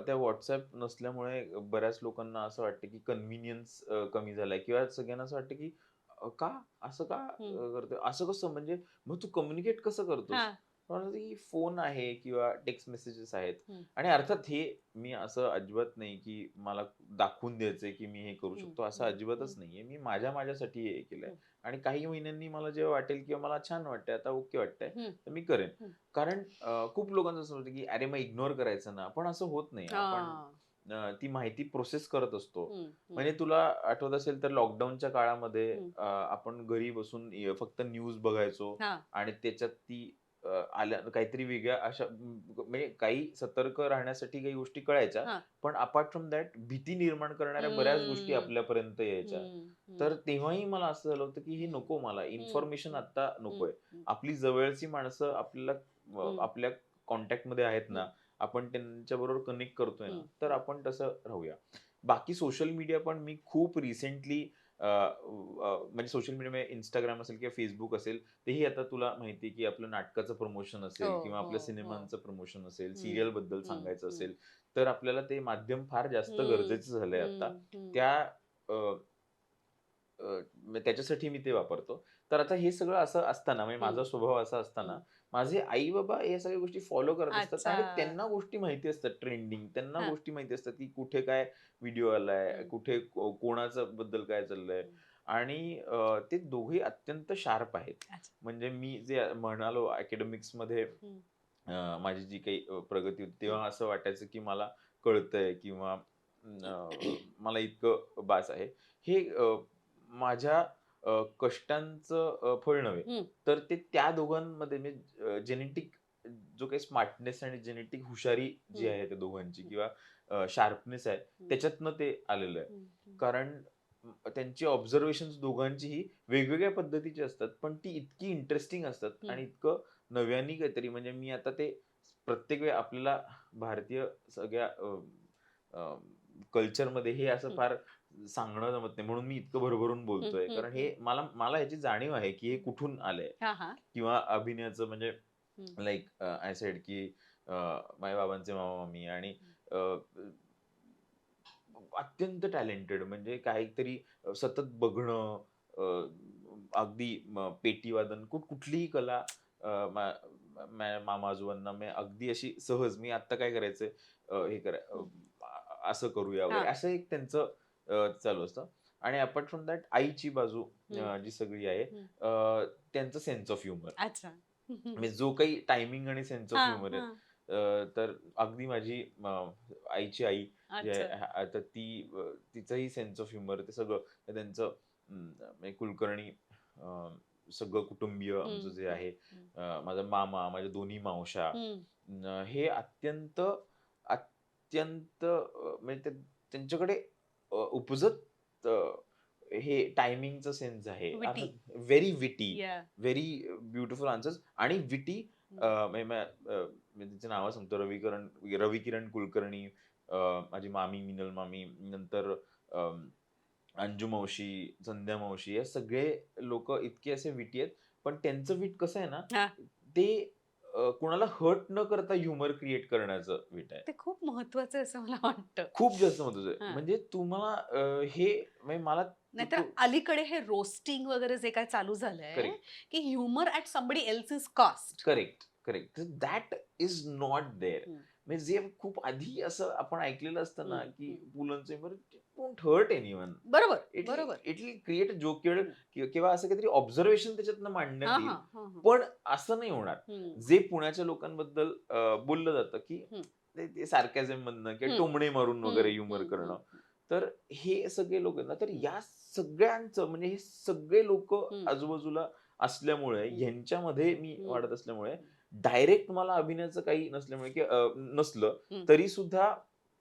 त्या WhatsApp नसल्यामुळे बऱ्याच लोकांना असं वाटतं, की कन्व्हिनियन्स कमी झालाय किंवा सगळ्यांना असं वाटतं, की का? असं का हं. करतोय? असं कसं म्हणजे मग तू कम्युनिकेट कसं करतोस? हां. म्हणलं, की फोन आहे किंवा टेक्स्ट मेसेजेस आहेत हं, आणि अर्थात हे मी असं अजिबात नाही, की मला दाखवून द्यायचंय, की मी हे करू हं, शकतो असं हं, हं, अजिबातच नाहीये. मी माझ्यासाठी हे केलंय हं, आणि काही महिन्यांनी मला जेव्हा वाटेल किंवा मला छान वाटतंय, आता ओके वाटतंय, हं, तर मी करेन. हं. कारण खूप लोकांचं असं होतं, की "अरे, मग इग्नोर करायचं ना." पण असं होत नाही. आपण हां. ती माहिती प्रोसेस करत असतो. हम्म, हम्म, म्हणजे तुला आठवत असेल तर लॉकडाऊनच्या काळामध्ये हम्म. आपण घरी बसून फक्त न्यूज बघायचो हा आणि त्याच्यात ती आल्या काहीतरी वेगळ्या अशा म्हणजे काही सतर्क राहण्यासाठी काही गोष्टी कळायच्या. हा पण अपार्ट फ्रॉम दॅट भीती निर्माण करणाऱ्या बऱ्याच गोष्टी हम्म, आपल्यापर्यंत यायच्या. हम्म, तर हम्म, तेव्हाही मला असं झालं होतं, की हे हम्म, नको मला हम्म, इन्फॉर्मेशन हम्म, आता हम्म, नकोय. हम्म, आपली जवळची माणसं आपल्याला हम्म, आपल्या कॉन्टॅक्टमध्ये आहेत ना, हम्म, आपण त्यांच्याबरोबर कनेक्ट करतोय ना, हम्म, तर आपण तसं राहूया. बाकी सोशल मीडिया पण मी खूप रिसेंटली म्हणजे सोशल मीडिया म्हणजे Instagram असेल किंवा Facebook असेल, तेही आता तुला माहिती आहे, की आपलं नाटकाचं प्रमोशन हो असेल किंवा हो आपल्या हो सिनेमांचं प्रमोशन असेल, हम्म, सीरियलबद्दल हम्म, सांगायचं हम्म, असेल, तर आपल्याला ते माध्यम फार जास्त हम्म, गरजेचं झालंय आता. हम्म, हम्म, त्या अ, मग त्याच्यासाठी मी ते वापरतो. तर आता हे सगळं असं असताना म्हणजे हम्म, माझा स्वभाव असा असताना, हम्म. माझे आई-बाबा या सगळ्या गोष्टी फॉलो करत असतात अच्छा आणि त्यांना गोष्टी माहिती असतात ट्रेंडिंग. त्यांना हा गोष्टी माहिती असतात, की कुठे काय व्हिडिओ आलाय, हम्म, कुठे कोणाचं बद्दल काय चाललंय हम्म. आणि ते दोघेही अत्यंत शार्प आहेत. अच्छा म्हणजे मी जे म्हणालो अकॅडमिक्समध्ये हम्म, माझी जी काही प्रगती होती, हम्म, तेव्हा असं वाटायचं, की मला कळतंय किंवा मला इतकं बास आहे. हे माझ्या कष्टांचं फळ नव्हे. हम्म, तर ते त्या दोघांमध्ये म्हणजे जेनेटिक जो काही स्मार्टनेस आणि जेनेटिक हुशारी जी हम्म, आहे त्या दोघांची हम्म, किंवा शार्पनेस आहे, हम्म, त्याच्यातनं ते आलेलं आहे. हम्म, हम्म, कारण त्यांची ऑब्झर्वेशन्स दोघांचीही वेगवेगळ्या पद्धतीची असतात, पण ती इतकी इंटरेस्टिंग असतात हम्म, आणि इतकं नव्याने काहीतरी म्हणजे मी आता ते प्रत्येक वेळी आपल्याला भारतीय सगळ्या कल्चरमध्ये हे असं हम्म, फार सांगणं जमत नाही. म्हणून मी इतकं भरभरून हम्म, बोलतोय. हम्म, कारण हे मला मला ह्याची जाणीव आहे, की हे हम्म. कुठून आलंय हा हा किंवा अभिनयाचं म्हणजे हम्म, लाइक आय सेड की माझ्या बाबांचे मामा-मामी आणि अ, अत्यंत टॅलेंटेड म्हणजे काहीतरी सतत बघणं, अगदी पेटीवादन कुठलीही कला माझ्या मामा-आजोबांना मी अगदी अशी सहज मी आत्ता काय करायचंय हे हम्म. असं करूया हा वगैरे असं एक त्यांचं चालू असतं. आणि अपार्ट फ्रॉम दॅट आईची बाजू हम्म, जी सगळी आहे हम्म. त्यांचं सेन्स ऑफ ह्युमर. अच्छा म्हणजे जो काही टायमिंग आणि सेन्स ऑफ हा ह्युमर आहे हा तर अगदी माझी आईची आई जी आहे अच्छा आता तिचंही सेन्स ऑफ ह्युमर ते सगळं त्यांचं म्हणजे कुलकर्णी सगळं कुटुंबीय आमचं हम्म, जे हम्म, आहे हम्म, माझा मामा, माझ्या दोन्ही मावश्या हम्म. हे अत्यंत म्हणजे त्यांच्याकडे उपजत हे टायमिंगचं सेन्स आहे. विटी असं व्हेरी विटी, या व्हेरी ब्युटिफुल आन्सर्स आणि विटी म्हणजे मी तिची नावं सांगतो रविकिरण कुलकर्णी, माझी मामी मिनल मामी, नंतर अंजू मावशी, संध्या मावशी हे सगळे लोकं इतके असे विटी आहेत. पण त्यांचं विट कसं आहे ना, हा ते कुणाला हर्ट न करता ह्युमर क्रिएट करण्याचं विट आहे. ते खूप महत्वाचं आहे असं मला वाटतं खूप जास्त महत्वाचं आहे. हा म्हणजे तुम्हाला हे म्हणजे मला तू नाहीतर तू अलीकडे हे रोस्टिंग वगैरे जे काय चालू झालंय करेक्ट. की humour at somebody else's cost correct, correct. तर दॅट इज नॉट देअर. म्हणजे जे खूप आधी असं आपण ऐकलेलं असतं ना, की पुलंचं बरं डोंट हर्ट एनीवन. बरोबर इट विल बरोबर it will create a joke हम्म. किंवा असं काहीतरी ऑब्झर्वेशन त्याच्यातनं हा मांडण्यात हा येईल. हा हा पण असं नाही होणार. हम्म, जे पुण्याच्या लोकांबद्दल बोललं जातं, की हम्म, ते सार्कॅझममधनं किंवा हम्म, टोमणे मारून वगैरे हम्म, ह्युमर हम्म, करणं. हम्म, तर हे सगळे लोक आहेत ना, तर हम्म, या सगळ्यांचं म्हणजे हे सगळे लोकं हम्म, आजूबाजूला असल्यामुळे, हम्म, ह्यांच्यामध्ये मी हम्म, वाढत असल्यामुळे, हम्म, डायरेक्ट मला अभिनयाचं काही नसल्यामुळे की नसलं, हम्म. तरी सुद्धा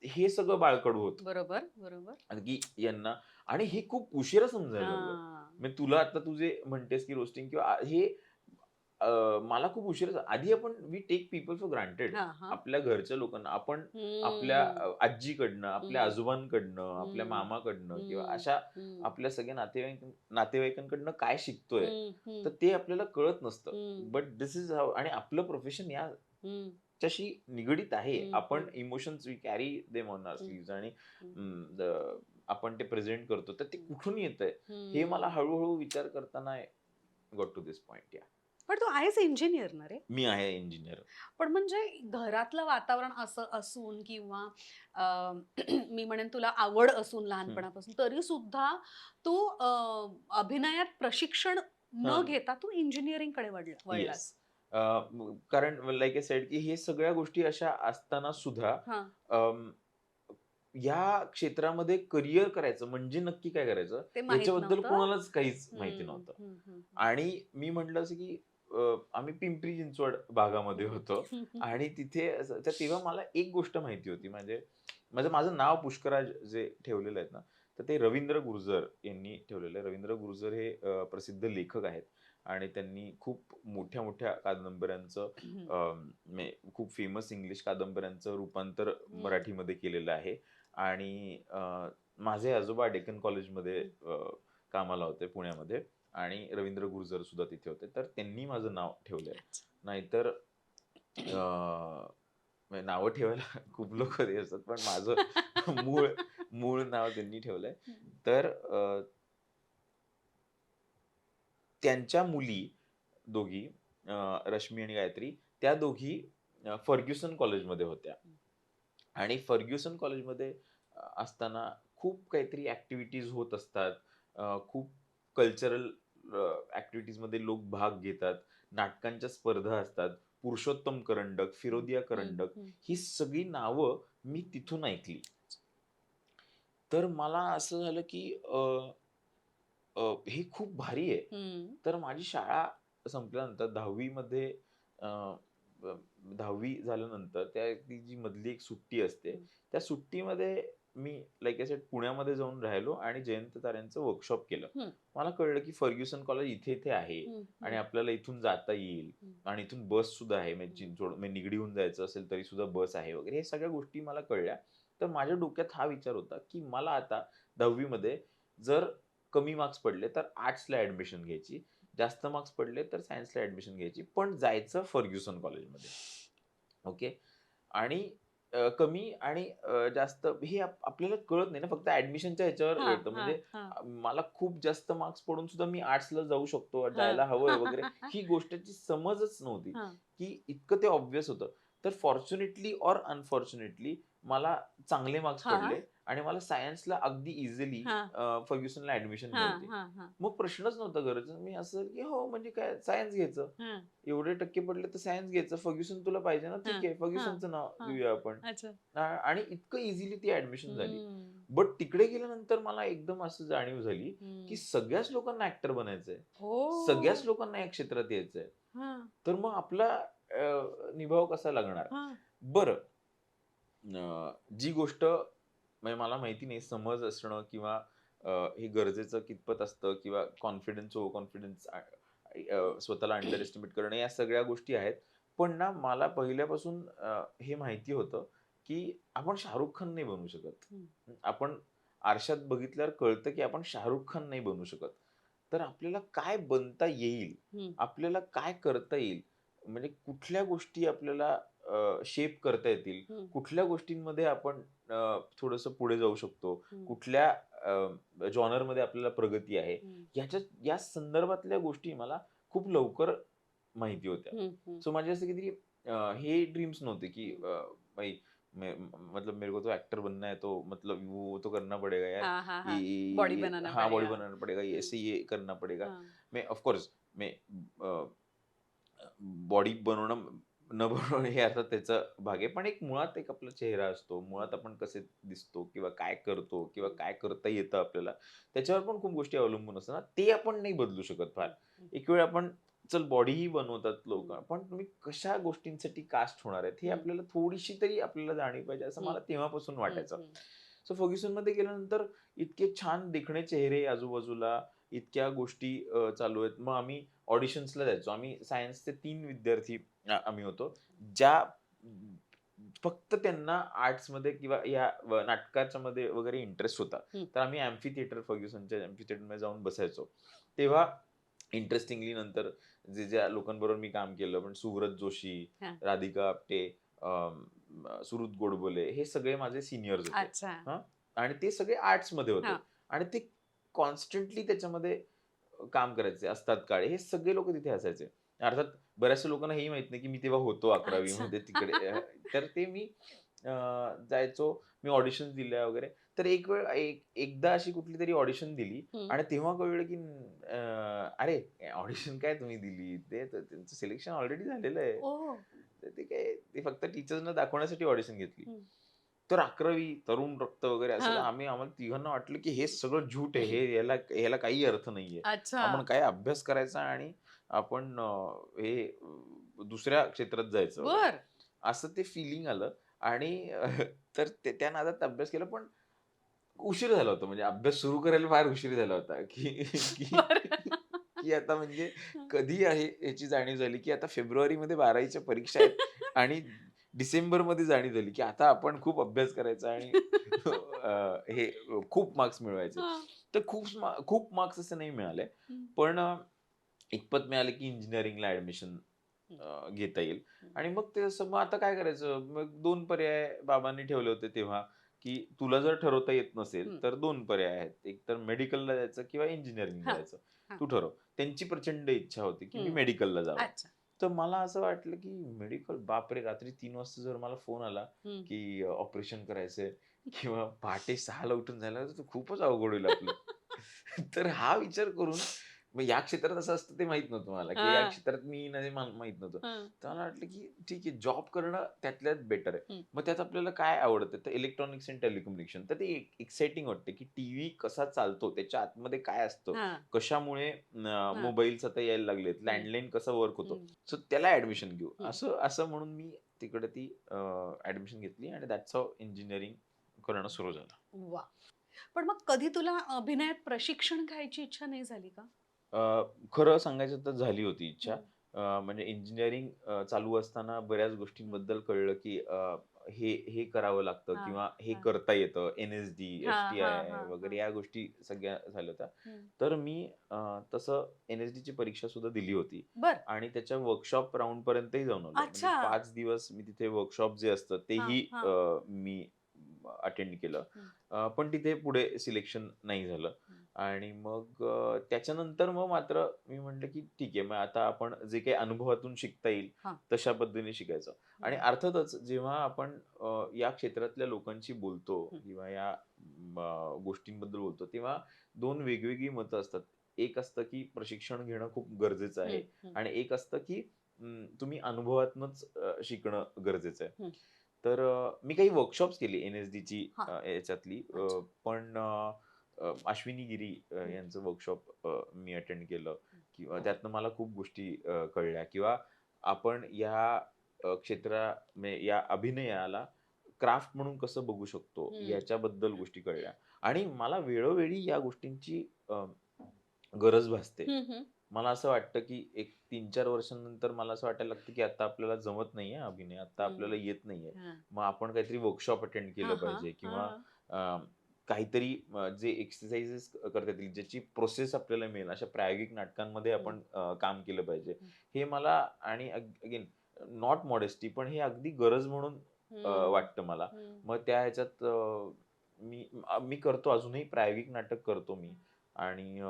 हे सगळं बाळकडू होतं. बरोबर बरोबर की यांना आणि हे खूप उशिरा समजायला लागलं. हा म्हणजे तुला आता तू जे म्हणतेस की रोस्टिंग किंवा हे मला खूप उशिरा आधी आपण we take people for granted. हा हा आपल्या घरच्या लोकांना आपण आपल्या हम्म, आजीकडनं, आपल्या हम्म, आजोबांकडनं, आपल्या हम्म, मामाकडनं किंवा हम्म, अशा हम्म, आपल्या सगळ्या नातेवाईकांकडनं काय शिकतोय, हम्म, तर हम्म, ते आपल्याला कळत नसतं. हम्म, बट दिस इज हाऊ आणि आपलं प्रोफेशन हम्म, याच्याशी निगडीत आहे. हम्म, आपण hmm, emotions we carry them on our hmm, sleeves आणि हम्म, आपण ते प्रेझेंट करतो. तर ते हम्म, कुठून येतंय? हे मला हम्म. हळू विचार करताना गॉट टू धिस पॉइंट या. पण तू आहेस इंजिनियर ना रे मी आहे इंजिनिअर. पण म्हणजे घरातलं वातावरण असं असून किंवा मी म्हणेन तुला आवड असून हं. लहानपणापासून तरी सुद्धा तू अभिनयात प्रशिक्षण न हां. घेता तू इंजिनिअरिंग कडे येस. वळलास कारण लाइक आय सेड की हे सगळ्या गोष्टी अशा असताना सुद्धा हा अं, या क्षेत्रामध्ये करिअर करायचं म्हणजे नक्की काय करायचं ते माहित याच्याबद्दल नव्हतं. कोणालाच काहीच माहिती हं, नव्हतं. हं, हं, आणि मी म्हटलं असं की आम्ही पिंपरी चिंचवड भागामध्ये हं. होतो हं. आणि तिथे तेव्हा मला एक गोष्ट माहिती होती म्हणजे माझं माझं नाव पुष्कराज जे ठेवलेलं आहे ना, तर ते रवींद्र गुर्जर यांनी ठेवलेलं आहे. रवींद्र गुर्जर हे प्रसिद्ध लेखक आहेत आणि त्यांनी खूप मोठ्या-मोठ्या कादंबऱ्यांचं हं. खूप फेमस इंग्लिश कादंबऱ्यांचं रूपांतर हं. मराठीमध्ये केलेलं आहे आणि माझे आजोबा डेक्कन कॉलेजमध्ये हं. कामाला होते पुण्यामध्ये आणि रवींद्र गुर्जर सुद्धा तिथे होते. तर त्यांनी माझं नाव ठेवलंय. अच्छा. नाहीतर म्हणजे नावं ठेवायला खूप लोकं हे असतात. पण माझं मूळ मूळ नाव त्यांनी ठेवलंय. हं. तर त्यांच्या मुली दोघी रश्मी आणि गायत्री त्या दोघी फर्ग्युसन कॉलेजमध्ये होत्या. आणि फर्ग्युसन कॉलेजमध्ये असताना खूप काहीतरी ॲक्टिव्हिटीज होत असतात. खूप कल्चरल ॲक्टिव्हिटीजमध्ये लोक भाग घेतात. नाटकांच्या स्पर्धा असतात. पुरुषोत्तम करंडक, हं, फिरोदिया हं, करंडक हं, ही हं. सगळी नावं मी तिथून ऐकली. तर मला असं झालं की हे खूप भारी आहे. हं. तर माझी शाळा संपल्यानंतर 10वी मध्ये अ, ब 10वी झाल्यानंतर ती जी मधली एक सुट्टी असते, हं. त्या सुट्टीमध्ये मी लाइक आय सेड पुण्यामध्ये जाऊन राहिलो आणि जयंत तारेंचं वर्कशॉप केलं. हं. मला कळलं की फर्ग्युसन कॉलेज इथे-इथे आहे हं, आणि हं, आपल्याला इथून जाता येईल हं, आणि इथून बससुद्धा आहे. म्हणजे हं. चिंचवड म्हणजे निगडीहून जायचं असेल तरीसुद्धा बस आहे वगैरे. हे सगळ्या गोष्टी मला कळल्या. तर माझ्या डोक्यात हा विचार होता की मला आता 10वी मध्ये जर कमी मार्क्स पडले तर आर्ट्सला ॲडमिशन घ्यायची. जास्त मार्क्स पडले तर सायन्सला ॲडमिशन घ्यायची. पण जायचं फर्ग्युसन कॉलेजमध्ये. ओके. आणि कमी आणि जास्त हे आपल्याला कळत नाही ना, फक्त ॲडमिशनच्या ह्याच्यावर हां, कळतं. हां, म्हणजे हां, मला खूप जास्त मार्क्स पडून सुद्धा मी आर्ट्सला जाऊ शकतो, हां. जायला हवंय वगैरे, ही गोष्टची समजच नव्हती, हां, की इतकं ते ऑब्व्हियस होतं. तर फॉर्च्युनेटली ऑर अनफॉर्च्युनेटली मला चांगले मार्क्स हां, पडले आणि मला सायन्सला अगदी इझिली हां, फर्ग्युसनला ॲडमिशन हां, मिळाली. हां, हां, मग प्रश्नच नव्हता गरजेचा. मी असं की हो, म्हणजे काय सायन्स घ्यायचं. हां, एवढे टक्के पडले तर सायन्स घ्यायचं. फर्ग्युसन तुला पाहिजे ना, हां, ठीक आहे. हां, फर्ग्युसनचं नाव हां. घेऊया आपण. अच्छा. आणि इतकं इझिली ती ॲडमिशन झाली. हं, बट तिकडे गेल्यानंतर मला एकदम असं जाणीव झाली, की हं. सगळ्याच लोकांना ॲक्टर बनायचंय. ओह! सगळ्याच लोकांना या क्षेत्रात यायचंय. हां, तर मग आपला निभाव कसा लागणार? हां, बरं, जी गोष्ट म्हणजे मला माहिती नाही समज असणं किंवा हे गरजेचं कितपत असतं किंवा कॉन्फिडन्स, ओव्हर कॉन्फिडन्स स्वतःला अंडर एस्टिमेट करणं या सगळ्या गोष्टी आहेत. पण ना मला पहिल्यापासून हे माहिती होतं, की आपण शाहरुख खान नाही बनू शकत. हं, आपण आरशात बघितल्यावर कळतं, की आपण शाहरुख खान नाही बनू शकत. तर आपल्याला काय बनता येईल? हं, आपल्याला काय करता येईल? म्हणजे कुठल्या गोष्टी आपल्याला शेप करता येतील? हं, कुठल्या गोष्टींमध्ये आपण थोडंसं पुढे जाऊ शकतो? हं, कुठल्या जॉनरमध्ये आपल्याला प्रगती आहे? हं, या संदर्भातल्या गोष्टी मला खूप लवकर माहिती होत्या. हं, हं, सो माझे असे काहीतरी हे ड्रीम्स नव्हते, की हं. भाई मतलब मेरे को तो एक्टर बनना है, तो मतलब वो तो करना पड़ेगा यार. हाँ, हाँ, हाँ, बॉडी ये बनाना हाँ, बॉडी पड़ेगा। बनाना पड़ेगा, ये हुँ, ऐसे ये करना पड़ेगा. हाँ, मैं ऑफ कोर्स मैं बॉडी बनवणं न बनवणं हे आता त्याचा भाग आहे. पण एक मुळात एक आपला चेहरा असतो. मुळात हं, आपण कसे दिसतो किंवा काय करतो किंवा हं, काय करता येतं आपल्याला, त्याच्यावर पण खूप गोष्टी अवलंबून असतात ना. ते आपण नाही बदलू शकत फार. हं, हं, एक वेळ आपण चल बॉडीही बनवतात हं, लोकं. पण तुम्ही कशा गोष्टींसाठी कास्ट होणार आहेत, हे हं, आपल्याला थोडीशी तरी आपल्याला जाणीव पाहिजे, असं हं, मला तेव्हापासून हं, वाटायचं. हं, सो फर्ग्युसनमध्ये गेल्यानंतर इतके छान देखणे चेहरे आजूबाजूला, इतक्या गोष्टी चालू आहेत. मग आम्ही ऑडिशन्सला जायचो. आम्ही सायन्सचे 3 विद्यार्थी आम्ही होतो. ज्या फक्त त्यांना आर्ट्समध्ये किंवा या नाटकाच्यामध्ये वगैरे इंटरेस्ट होता. हं. तर आम्ही एम्फी थिएटर फर्ग्युसनच्या एम्फी थिएटरमध्ये जाऊन बसायचो. तेव्हा इंटरेस्टिंगली नंतर ज्या लोकांबरोबर मी काम केलं, पण सुव्रत जोशी, हां, राधिका आपटे, सुहृद गोडबोले हे सगळे माझे सीनियर्स होते. अच्छा. हां. आणि ते सगळे आर्ट्समध्ये होते. हां. आणि ते कॉन्स्टंटली त्याच्यामध्ये काम करायचे असतात काळे. हे सगळे लोकं तिथे असायचे. अर्थात बऱ्याचशा लोकांना हेही माहीत नाही, की मी तेव्हा होतो 11वी अच्छा. मध्ये तिकडे. तर ते मी जायचो. मी ऑडिशन्स दिल्या वगैरे. तर एक वेळ एकदा अशी कुठलीतरी ऑडिशन दिली हं. आणि तेव्हा कळलं, की "अरे, ऑडिशन काय तुम्ही दिली? ते तर त्यांचं सिलेक्शन ऑलरेडी झालेलं आहे." ओह! तर ते काय ते फक्त टीचर्सना दाखवण्यासाठी ऑडिशन घेतली. हं, तर 11वी तरुण रक्त वगैरे असं हां. आम्हाला तिघांना वाटलं की हे सगळं झूट आहे. हे याला याला काही अर्थ नाहीये. अच्छा. आपण काय अभ्यास करायचा आणि आपण दुसऱ्या क्षेत्रात जायचं वगैरे. बरं. असं ते फिलिंग आलं आणि तर त्या नादात अभ्यास केला पण उशीर झाला होता. म्हणजे अभ्यास सुरू करायला फार उशीर झाला होता, की की बरं. की आता म्हणजे कधी आहे याची जाणीव झाली, की आता फेब्रुवारीमध्ये 12वीच्या परीक्षा आहेत आणि डिसेंबरमध्ये जाणीव झाली, की आता आपण खूप अभ्यास करायचा आणि हे खूप मार्क्स मिळवायचे. हां. तर खूप मार्क्स असे नाही मिळाले. हं, पण इतपत मिळालं, की इंजिनिअरिंगला ॲडमिशन हं, घेता येईल हं. आणि मग ते असं मग आता काय करायचं? मग 2 पर्याय बाबांनी ठेवले होते तेव्हा, की तुला जर ठरवता येत नसेल, हं. तर 2 पर्याय आहेत. एक तर मेडिकलला जायचं किंवा इंजिनिअरिंगला हां, जायचं. हां. तू ठरव. त्यांची प्रचंड इच्छा होती, की मी हं. मेडिकलला जावं. अच्छा. तर मला असं वाटलं, की मेडिकल बापरे! रात्री 3 वाजता जर मला फोन आला, हं. की ऑपरेशन करायचंय किंवा पहाटे 6ला उठून जायला तर खूपच अवघड होईल आपलं. तर हा विचार करून मग या क्षेत्रात असं असतं ते माहीत नव्हतं मला, की या हां, क्षेत्रात मी येईन हे मला माहीत नव्हतं. हां. तर मला वाटलं, की ठीक आहे जॉब करणं त्यातल्यात बेटर आहे. हं. मग त्यात आपल्याला काय आवडतं? तर इलेक्ट्रॉनिक्स अँड टेलिकम्युनिकेशन. तर ते एक्साइटिंग वाटतं, की टीव्ही कसा चालतो, त्याच्या आतमध्ये काय असतं? हां, कशामुळे हां. मोबाईल्स आता यायला लागलेत, हं, लँडलाईन कसं वर्क होतो? हं, सो त्याला ॲडमिशन घेऊ. हं. असं असं म्हणून मी तिकडे ती ॲडमिशन घेतली आणि दॅट्स हाऊ इंजिनिअरिंग करणं सुरू झालं. वाह! पण मग कधी तुला अभिनयात प्रशिक्षण घ्यायची इच्छा नाही झाली का? खरं सांगायचं तर झाली होती इच्छा. हं, म्हणजे इंजिनिअरिंग चालू असताना बऱ्याच हं. गोष्टींबद्दल कळलं, की हे करावं लागतं हां, किंवा हे हां. करता येतं. एन-एस-डी, हां, हां, एफ-टी-आय हां, वगैरे हां. या गोष्टी सगळ्या झाल्या होत्या. हं. तर मी तसं एन-एस-डीची परीक्षा सुद्धा दिली होती बरं. आणि त्याच्या वर्कशॉप राउंडपर्यंतही जाऊन आलोय. म्हणजे अच्छा. 5 दिवस मी तिथे वर्कशॉप जे असतं हां, तेही हां. मी अटेंड केलं. हं, पण तिथे पुढे सिलेक्शन नाही झालं. हं. आणि मग त्याच्यानंतर मग मात्र मी म्हटलं, की ठीक आहे, मग आता आपण जे काही अनुभवातून शिकता येईल, हां. तशा पद्धतीने शिकायचं. आणि हं, अर्थातच जेव्हा आपण या क्षेत्रातल्या लोकांशी बोलतो हं, किंवा या गोष्टींबद्दल बोलतो, तेव्हा 2 वेगवेगळी मतं असतात. एक असतं, की प्रशिक्षण घेणं खूप गरजेचं आहे हं, हं, आणि एक असतं, की तुम्ही अनुभवातूनच शिकणं गरजेचं आहे. हं. तर मी काही वर्कशॉप्स केली एन-एस-डीची हां. याच्यातली अच्छा. पण अश्विनी गिरी हं, यांचं वर्कशॉप मी अटेंड केलं हं, किंवा त्यातनं मला खूप गोष्टी कळल्या किंवा आपण या म्हणजे या अभिनयाला क्राफ्ट म्हणून कसं बघू शकतो हं. याच्याबद्दल गोष्टी कळल्या आणि मला वेळोवेळी या गोष्टींची गरज भासते. हं, हं. मला असं वाटतं, की एक 3-4 वर्षांनंतर मला असं वाटायला लागतं, की आता आपल्याला जमत नाहीये अभिनय, आता आपल्याला हं. येत नाहीये. हां. मग आपण काहीतरी वर्कशॉप अटेंड केलं हां, हां. पाहिजे किंवा हां. काहीतरी जे एक्सरसाइजेस करता येतील, ज्याची प्रोसेस आपल्याला मिळेल, अशा प्रायोगिक नाटकांमध्ये हं, आपण काम केलं पाहिजे. हं, हे मला आणि अगेन नॉट मॉडेस्टी पण हे अगदी गरज म्हणून हं, वाटतं मला. हं, मग त्या ह्याच्यात मी करतो अजूनही प्रायोगिक नाटक करतो मी आणि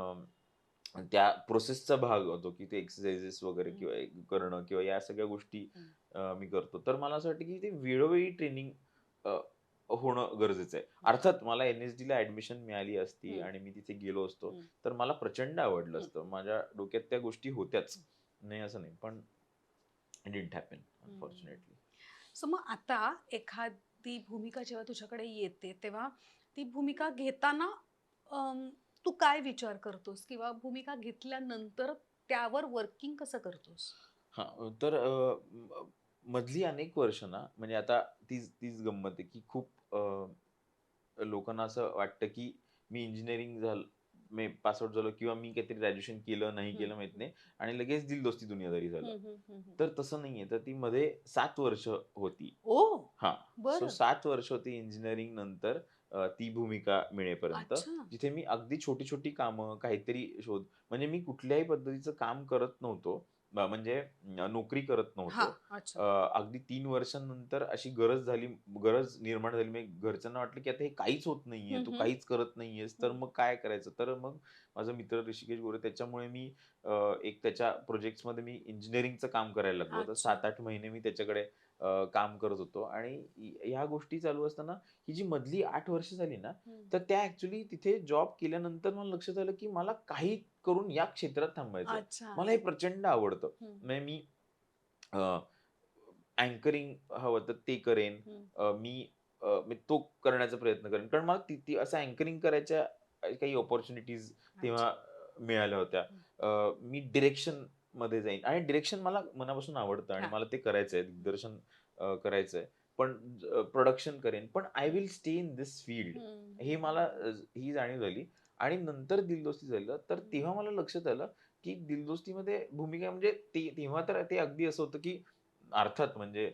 त्या प्रोसेसचा भाग होतो, की ते एक्सरसाइजेस वगैरे हं, किंवा करणं किंवा या सगळ्या गोष्टी हं, मी करतो. तर मला असं वाटतं, की ते वेळोवेळी ट्रेनिंग होणं गरजेचं आहे. हं, अर्थात मला एन-एस-डीला ॲडमिशन मिळाली असती हं, आणि मी तिथे गेलो असतो, हं, तर मला प्रचंड आवडलं हं, असतं. माझ्या डोक्यात त्या गोष्टी होत्याच. हं, नाही असं नाही. पण इट डिडंट हॅपन हं. अनफॉर्च्युनेटली. सो मग आता एखादी भूमिका जेव्हा तुझ्याकडे येते, तेव्हा ती भूमिका घेताना अं, तू काय विचार करतोस? किंवा भूमिका घेतल्यानंतर त्यावर वर्किंग कसं करतोस? हां, तर मधली अनेक वर्ष ना, म्हणजे आता तीच तीच गंमत आहे, की खूप लोकांना असं वाटतं, की मी इंजिनिअरिंग मी पास आउट झालो किंवा मी काहीतरी ग्रॅज्युएशन केलं, नाही हं, केलं माहीत हं, नाही आणि लगेच दिल दोस्ती दुनियादारी झालं. हं, हं, हं, हं. तर तसं नाहीये. तर ती मध्ये 7 वर्ष होती. ओह! हां. सो बरं. 7 वर्ष होती इंजिनिअरिंग नंतर ती भूमिका मिळेपर्यंत. अच्छा. जिथे मी अगदी छोटी-छोटी कामं, काहीतरी शोध म्हणजे मी कुठल्याही पद्धतीचं काम करत नव्हतो. म्हणजे नोकरी करत हां. नव्हतो. अच्छा. अगदी 3 वर्षांनंतर अशी गरज निर्माण झाली. म्हणजे घरच्यांना वाटलं, की आता हे काहीच होत नाहीये, हं, तू हं, काहीच करत नाहीयेस, तर हं. मग काय करायचं? तर मग माझा मित्र ऋषिकेश गोरे त्याच्यामुळे मी एक त्याच्या प्रोजेक्ट्समध्ये मी इंजिनिअरिंगचं काम करायला लागलो. तर अच्छा. 7-8 महिने मी त्याच्याकडे काम करत होतो आणि ह्या गोष्टी चालू असताना ही जी मधली 8 वर्ष झाली ना, हं. तर त्या ॲक्चुअली तिथे जॉब केल्यानंतर मला लक्षात आलं, की मला काही करून या क्षेत्रात थांबायचंय. अच्छा. मला हे प्रचंड आवडतं. हं, म्हणजे अँकरिंग हवं तर ते करेन. हं, मी मी तो करण्याचा प्रयत्न करेन. कारण मला ती ती असं अँकरिंग करायच्या काही अपॉर्च्युनिटीज तेव्हा अच्छा. मिळाल्या होत्या. हं. मी डिरेक्शनमध्ये जाईन आणि डिरेक्शन मला मनापासून आवडतं आणि हां. मला ते करायचंय, दिग्दर्शन करायचंय. पण प्रोडक्शन करेन. पण आय हं. Will stay in this field हं, हे हं, मला हं, ही जाणीव झाली आणि नंतर दिल दोस्ती झालं, तर हं. तेव्हा मला लक्षात आलं, की दिल दोस्तीमध्ये भूमिका म्हणजे तेव्हा तर ते अगदी असं होतं, की अर्थात म्हणजे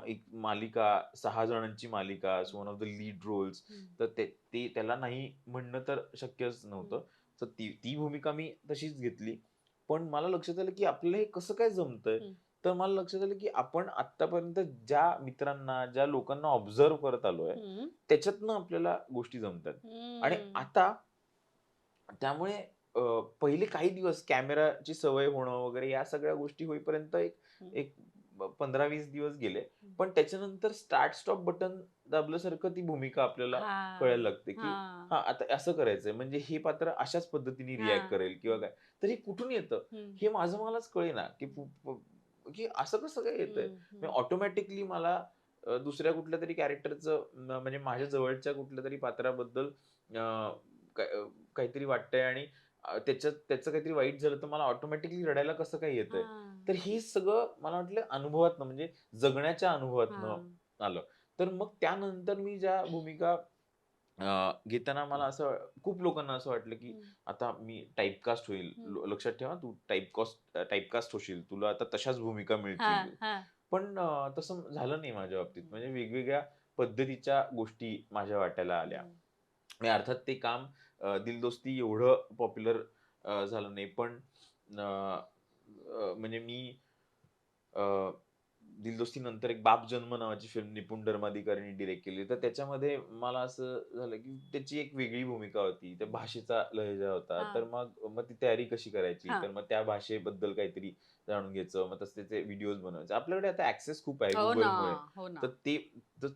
एक मालिका 6 जणांची मालिका, one of the lead roles हं, तर ते ते त्याला नाही म्हणणं तर शक्यच हं, नव्हतं. तर ती ती भूमिका मी तशीच घेतली. पण मला लक्षात आलं, की आपल्याला हे कसं काय जमतंय? हं, तर मला लक्षात आलं, की आपण आत्तापर्यंत ज्या मित्रांना, ज्या लोकांना ऑब्झर्व्ह करत आलोय, हं, त्याच्यातनं आपल्याला गोष्टी जमतात. आणि हं. आता त्यामुळे पहिले काही दिवस कॅमेराची सवय होणं वगैरे या सगळ्या गोष्टी होईपर्यंत एक हं, एक 15-20 दिवस गेले. हं. पण त्याच्यानंतर स्टार्ट स्टॉप बटन दाबल्यासारखं ती भूमिका आपल्याला कळायला हां, लागते, की हां, हां, आता असं करायचंय म्हणजे हे पात्र अशाच पद्धतीने रिएक्ट हां. करेल किंवा हं, काय. तर हे कुठून येतं? हं, हे माझं मलाच कळेना, की हं, की असं कसं काय येतंय? हं, म्हणजे हं. ऑटोमॅटिकली मला दुसऱ्या कुठल्यातरी कॅरेक्टरचं म्हणजे माझ्या जवळच्या कुठल्यातरी पात्राबद्दल अ, काहीतरी वाटतंय आणि त्याचं काहीतरी वाईट झालं तर मला ऑटोमॅटिकली रडायला कसं काय येतंय? हां, तर हे सगळं मला वाटलं अनुभवातनं म्हणजे जगण्याच्या अनुभवातनं हां. आलं. तर मग त्यानंतर मी ज्या भूमिका घेताना मला असं खूप लोकांना असं वाटलं, की हं, आता मी टाइपकास्ट होईल. हं. लक्षात ठेव तू टाइपकास्ट होशील. तुला आता तशाच भूमिका मिळतील. हां, हां. पण तसं झालं नाही माझ्या बाबतीत. हं, म्हणजे वेगवेगळ्या पद्धतीच्या गोष्टी माझ्या वाट्याला आल्या. हं, आणि अर्थात ते काम दिल दोस्ती एवढं पॉप्युलर झालं नाही. पण अ, अ, म्हणजे मी अ, दिल दोस्ती नंतर एक बाप जन्म नावाची फिल्म निपुण धर्माधिकारींनी डिरेक्ट केली. तर हं. त्याच्यामध्ये मला असं झालं, की त्याची एक वेगळी भूमिका होती. त्या हं. भाषेचा लहेजा होता. तर हां, मग मग ती तयारी कशी करायची? हां. तर मग त्या भाषेबद्दल काहीतरी जाणून घ्यायचं. मग तसे त्याचे व्हिडिओज बनवायचे. आपल्याकडे आता ॲक्सेस खूप आहे हो ना, Googleमुळे. हो तर ना. ते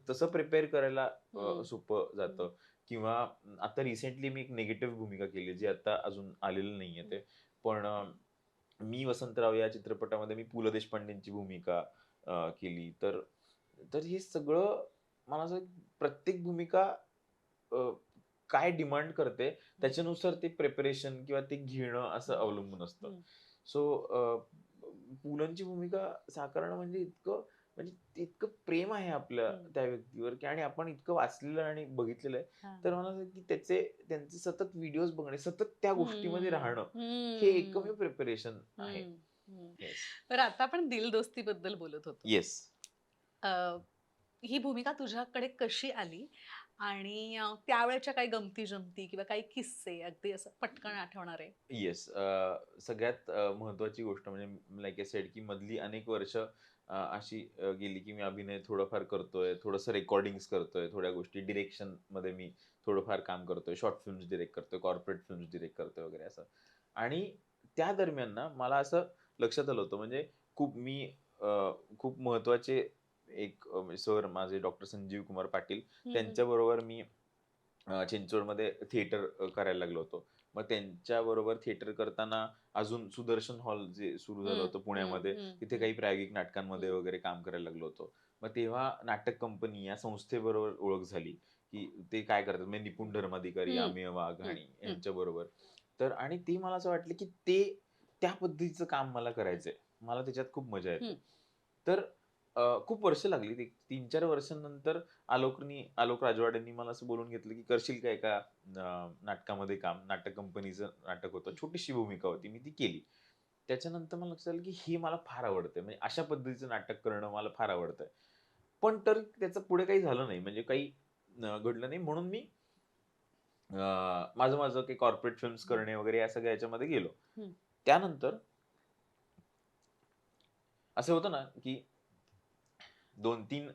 तसं प्रिपेअर करायला हं, सोपं हं, जातं. किंवा आता रिसेंटली मी एक निगेटिव्ह भूमिका केली, जी आता अजून आलेलं नाहीये हं, ते. पण मी वसंतराव या चित्रपटामध्ये मी पु. ल. देशपांडेंची भूमिका केली. तर तर हे सगळं मला असं प्रत्येक भूमिका अ, काय डिमांड करते हं, त्याच्यानुसार ते प्रिपरेशन किंवा ते घेणं असं हं, अवलंबून असतं. हं, सो पुलंची भूमिका साकारणं म्हणजे इतकं प्रेम आहे आपल्या हं. त्या व्यक्तीवर, की आणि आपण इतकं वाचलेलं आणि बघितलेलं आहे. हां. तर मला असं की त्यांचे सतत व्हिडिओज बघणे, सतत त्या गोष्टीमध्ये हं, राहणं, हे हं, एकमेव प्रिपरेशन आहे. हं, हं. येस. बरं आता आपण दिल दोस्तीबद्दल बोलत होतो. येस. अ, ही भूमिका तुझ्याकडे कशी आली? आणि त्यावेळच्या काही गमती-जमती किंवा काही किस्से अगदी असं पटकन आठवणारे? येस. सगळ्यात महत्त्वाची गोष्ट म्हणजे लाइक आय सेड, की मधली अनेक वर्ष अशी गेली, की मी अभिनय थोडंफार करतोय, थोडंसं रेकॉर्डिंग्स करतोय, थोड्या गोष्टी डिरेक्शनमध्ये मी थोडंफार काम करतोय, शॉर्ट फिल्म्स डिरेक्ट करतोय, कॉर्पोरेट फिल्म्स डिरेक्ट करतोय वगैरे असं. आणि त्या दरम्यान ना मला असं लक्षात आलं होतं म्हणजे मी अ, खूप महत्त्वाचे एक सर माझे डॉक्टर संजीव कुमार पाटील हं, हं. त्यांच्याबरोबर मी चिंचवडमध्ये थिएटर करायला लागलो होतो. मग त्यांच्याबरोबर थिएटर करताना अजून सुदर्शन हॉल जे सुरू झालं हं, होतं हं, पुण्यामध्ये, हं, तिथे हं, काही प्रायोगिक नाटकांमध्ये हं, वगैरे काम करायला लागलो होतो. मग तेव्हा नाटक कंपनी या संस्थेबरोबर ओळख झाली, की ते काय करतात म्हणजे निपुण धर्माधिकारी, हं, अमेय हं, वाघाणी हं, यांच्याबरोबर. तर आणि ते मला असं वाटलं, की ते त्या पद्धतीचं काम मला हं, करायचंय. मला त्याच्यात खूप मजा येते. हं. तर खूप वर्ष लागली. एक 3-4 वर्षांनंतर आलोक राजवाडेंनी मला असं बोलून घेतलं, की "करशील का एका नाटकामध्ये काम?" नाटक कंपनीचं नाटक होतं. छोटीशी भूमिका होती. मी ती केली. त्याच्यानंतर मला लक्षात आलं, की हे मला फार आवडतंय. म्हणजे अशा पद्धतीचं नाटक करणं मला फार आवडतंय. पण तर त्याचं पुढे काही झालं नाही. म्हणजे काही घडलं नाही. म्हणून मी माझं काही कॉर्पोरेट फिल्म्स हं, करणे वगैरे या सगळ्या ह्याच्यामध्ये गेलो. हं, त्यानंतर असं होतं ना, की 2-3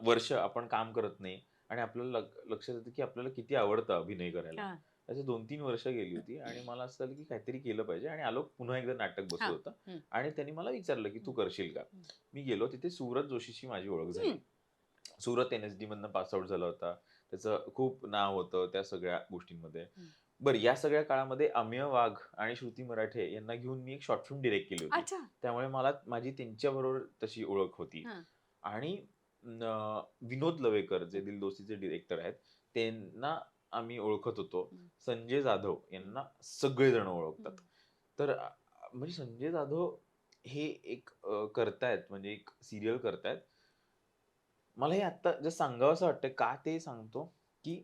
वर्ष आपण काम करत नाही आणि आपल्याला लक्षात येतं, की आपल्याला किती आवडतं अभिनय करायला. हां, अशी 2-3 वर्ष गेली होती आणि मला असं झालं, की काहीतरी केलं पाहिजे आणि आलोक पुन्हा एकदा नाटक बसवत हां. होता हं, आणि त्यांनी मला विचारलं, की "तू हं, करशील का?" हं, मी गेलो. तिथे सुरत जोशीशी माझी ओळख झाली. हं. सुरत एन-एस-डी मधनं पास आउट झाला होता. त्याचं खूप नाव होतं त्या सगळ्या गोष्टींमध्ये. हं. बरं या सगळ्या काळामध्ये अमेय वाघ आणि श्रुती मराठे यांना घेऊन मी एक शॉर्ट फिल्म डिरेक्ट केली होती. अच्छा. त्यामुळे माझी त्यांच्याबरोबर तशी ओळख होती. हां. आणि विनोद लवेकर जे दिलदोस्तीचे डिरेक्टर आहेत, त्यांना आम्ही ओळखत होतो. हं. संजय जाधव यांना सगळेजण ओळखतात. हं. तर म्हणजे संजय जाधव हे एक करतायत म्हणजे एक सीरियल करतायत. मला हे आत्ता जस्ट सांगावसं वाटतंय. का ते सांगतो, की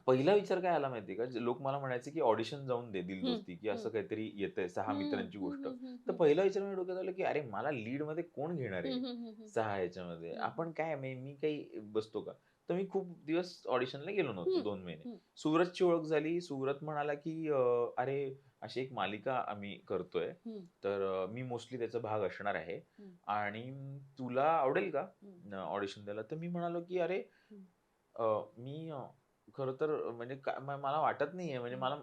पहिला विचार काय आला माहिती का? जे लोक मला म्हणायचे, की ऑडिशन जाऊन दे दिल हं, दोस्ती, की असं हं. काहीतरी येतंय 6 हं, मित्रांची हं, गोष्ट. हं, हं, तर हं. पहिला विचार माझ्या डोक्यात आला, की अरे मला लीडमध्ये कोण घेणार हं, आहे हं, हं, हं. 6 ह्याच्यामध्ये? हं, हं. आपण काय मी काही बसतो का? तर मी खूप दिवस ऑडिशनला गेलो नव्हतो हं, 2 महिने. हं, सूरजची ओळख झाली. सूरज म्हणाला, की "अरे अशी एक मालिका आम्ही करतोय. हं, तर मी मोस्टली त्याचा भाग असणार आहे हं, आणि तुला आवडेल का हं, ऑडिशन द्यायला?" तर मी म्हणालो, की "अरे हं, मी खरं तर म्हणजे मला वाटत नाहीये म्हणजे हं. मला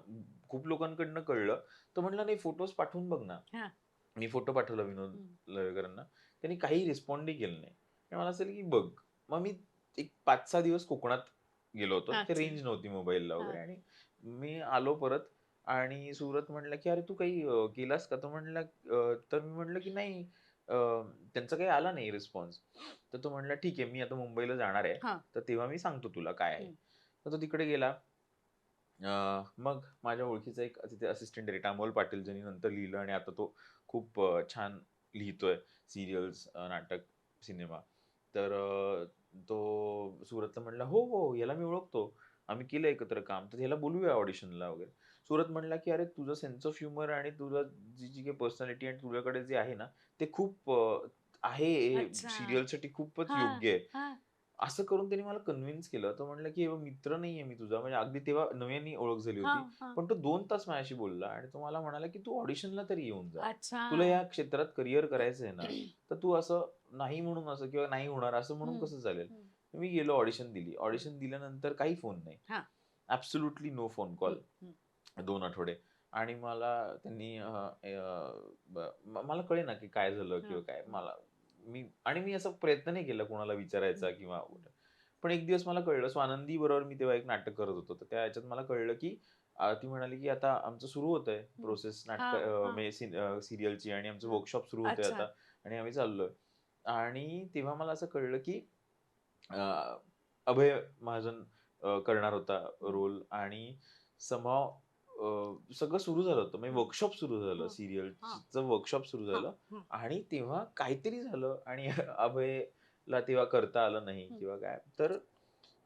खूप लोकांकडनं कळलं. तो म्हणाला, "नाही फोटोज पाठवून बघ ना." हां. मी फोटो पाठवला विनोद हं. लवेकरांना. त्यांनी काही रिस्पॉन्डही केलं नाही. आणि मला असं की बघ. मग मी एक 5-6 दिवस कोकणात गेलो होतो. तिथे अच्छा. रेंज नव्हती मोबाईलला वगैरे हां. आणि मी आलो परत आणि सुरत म्हटला, की "अरे तू काही केलास का?" तो म्हणला तर मी म्हटलं, की "नाही." अ, त्यांचा काही आला नाही रिस्पॉन्स. तर तो म्हणाला, "ठीक आहे, मी आता मुंबईला जाणार आहे. हां. तर तेव्हा मी सांगतो तुला काय आहे." हं. तर तो तिकडे गेला. मग माझ्या ओळखीचा एक तिथे असिस्टंट डायरेक्टर अमोल पाटील ज्यांनी नंतर लिहिलं आणि आता तो खूप छान लिहितोय सीरियल्स, नाटक, सिनेमा. तर तो सुरतला म्हणला, "हो, हो, याला मी ओळखतो. आम्ही केलं एकत्र काम. तर ह्याला बोलवूया ऑडिशनला वगैरे." सुरत म्हणला, की "अरे, तुझं सेन्स ऑफ ह्युमर आणि तुझं जी काही पर्सनॅलिटी आणि तुझ्याकडे जे आहे ना, ते खूप आहे हे अच्छा. सीरियलसाठी खूपच हां, योग्य आहे." हां. असं करून त्यांनी मला कन्विन्स केलं. तो म्हटला, की "हे बघ मित्र नाहीये मी तुझा." म्हणजे अगदी तेव्हा नव्याने ओळख झाली हां, होती. हां. पण तो 2 तास माझ्याशी बोलला आणि तो मला म्हणाला, की "तू ऑडिशनला तरी येऊन जा. अच्छा. तुला या क्षेत्रात करियर करायचं आहे ना, तर तू असं नाही म्हणून असं किंवा नाही होणार असं म्हणून हं, कसं चालेल?" हं, मी गेलो ऑडिशन दिली. हं. ऑडिशन दिल्यानंतर काही फोन नाही. हां. Absolutely no phone call. हं, हं. 2 आठवडे आणि मला त्यांनी मला कळेना की काय झालं हां, किंवा काय हं, मी असा प्रयत्न नाही केला कोणाला विचारायचा हं, किंवा हं. पण एक दिवस मला कळलं स्वानंदी बरोबर मी तेव्हा एक नाटक करत होतो. तर त्या ह्याच्यात मला कळलं की ती म्हणाली की "आता आमचं सुरू होतंय हं. प्रोसेस हां, हां, म्हणजे सीरियलची आणि आमचं हां. वर्कशॉप सुरू होतंय अच्छा. आता आणि आम्ही चाललोय." आणि तेव्हा मला असं कळलं की अभय महाजन करणार होता हं. रोल आणि समहाऊ सगळं सुरू झालं होतं. म्हणजे हां, वर्कशॉप सुरू झालं हां, हां, सीरियलचं वर्कशॉप सुरू हां, झालं हं, आणि तेव्हा काहीतरी झालं आणि अभयला तेव्हा करता आलं नाही हं. किंवा काय. तर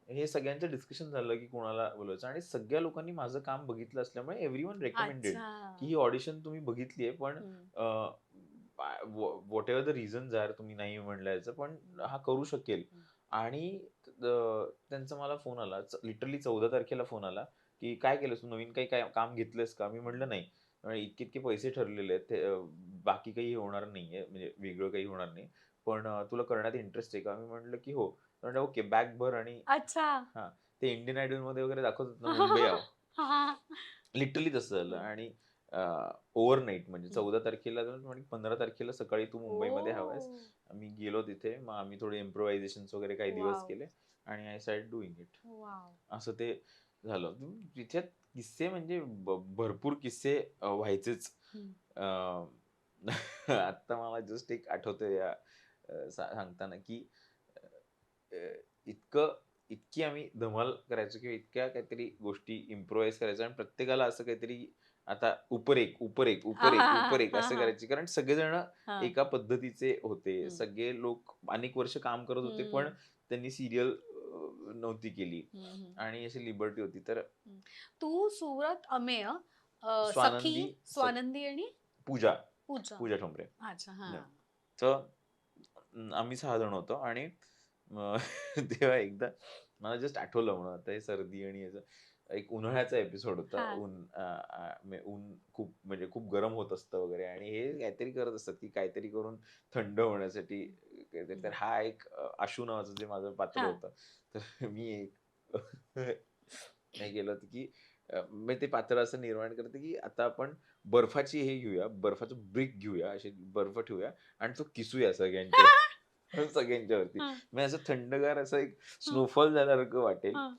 हे सगळ्यांचं डिस्कशन झालं, की कोणाला बोलायचं आणि सगळ्या लोकांनी माझं काम बघितलं असल्यामुळे एव्हरीवन रिकमेंडेड, अच्छा. की ही ऑडिशन तुम्ही बघितली आहे पण हं, व्हॉटएव्हर द रिझन्स आर तुम्ही नाही म्हणलं याचं पण हं, हा करू शकेल. हं. आणि त्यांचा मला फोन आला. लिटरली 14 तारखेला फोन आला, की "काय केलंस तू नवीन काही काय काम घेतलंस का?" मी म्हटलं, "नाही." इतके-इतके पैसे ठरलेले आहेत. ते बाकी काही होणार नाहीये, म्हणजे वेगळं काही होणार नाही. पण तुला करण्यात इंटरेस्ट आहे का?" मी म्हटलं, की "हो." म्हटलं, "ओके बॅग भर आणि" अच्छा. हां, ते इंडियन आयडलमध्ये वगैरे दाखवतात ना, मुंबई आओ. हां. लिटरली तसं झालं हं, आणि ओव्हरनाईट म्हणजे हं. 14 तारखेला जाऊन आणि 15 तारखेला सकाळी तू मुंबईमध्ये हवायस. ओह! मी गेलो तिथे. मग आम्ही थोडे इम्प्रोव्हायझेशन्स वगैरे काही दिवस वॉव! केले आणि I started doing it. Wow! असं ते झालं. तिच्यात किस्से म्हणजे भरपूर किस्से व्हायचेच. हं. अ, आत्ता मला जस्ट एक आठवतंय या सांगताना की अ, अ, इतकी आम्ही धमाल करायचो किंवा इतक्या काहीतरी गोष्टी इम्प्रोव्हाईज करायचो आणि प्रत्येकाला असं काहीतरी आता ऊपर एक, ऊपर एक, ऊपर एक, ऊपर हां, एक हां, असं हां. करायचे. कारण सगळेजण हां. एका पद्धतीचे होते. हं, सगळे लोक अनेक वर्ष काम करत होते, पण हं, त्यांनी सीरियल नव्हती केली हं, हं, आणि अशी लिबर्टी होती. तर हं. तू, सुरत, अमेय, सखी, स्वानंदी, स्वानंदी आणि पूजा, पूजा. पूजा ठोंबरे. अच्छा. हां. तर आम्ही 6 जण होतो आणि अ, तेव्हा एकदा मला जस्ट आठवलं म्हणून आता हे सर्दी आणि याचं एक उन्हाळ्याचा एपिसोड होता. हां. ऊन खूप म्हणजे खूप गरम होत असतं वगैरे आणि हे काहीतरी करत असतात, की काहीतरी करून थंड होण्यासाठी काहीतरी. तर हं. हा एक आशू नावाचं जे माझं पात्र हां. होतं. तर मी एक हे केलं होतं, की मग ते पात्र असं निर्माण करतं, की आता आपण बर्फाची हे घेऊया, बर्फाचं ब्रिक घेऊया, असे बर्फ ठेवूया आणि तो किसूया सगळ्यांच्यावर सगळ्यांच्यावरती. हां, मग असं थंडगार असं एक हां, स्नोफॉल झाल्यासारखं वाटेल हां,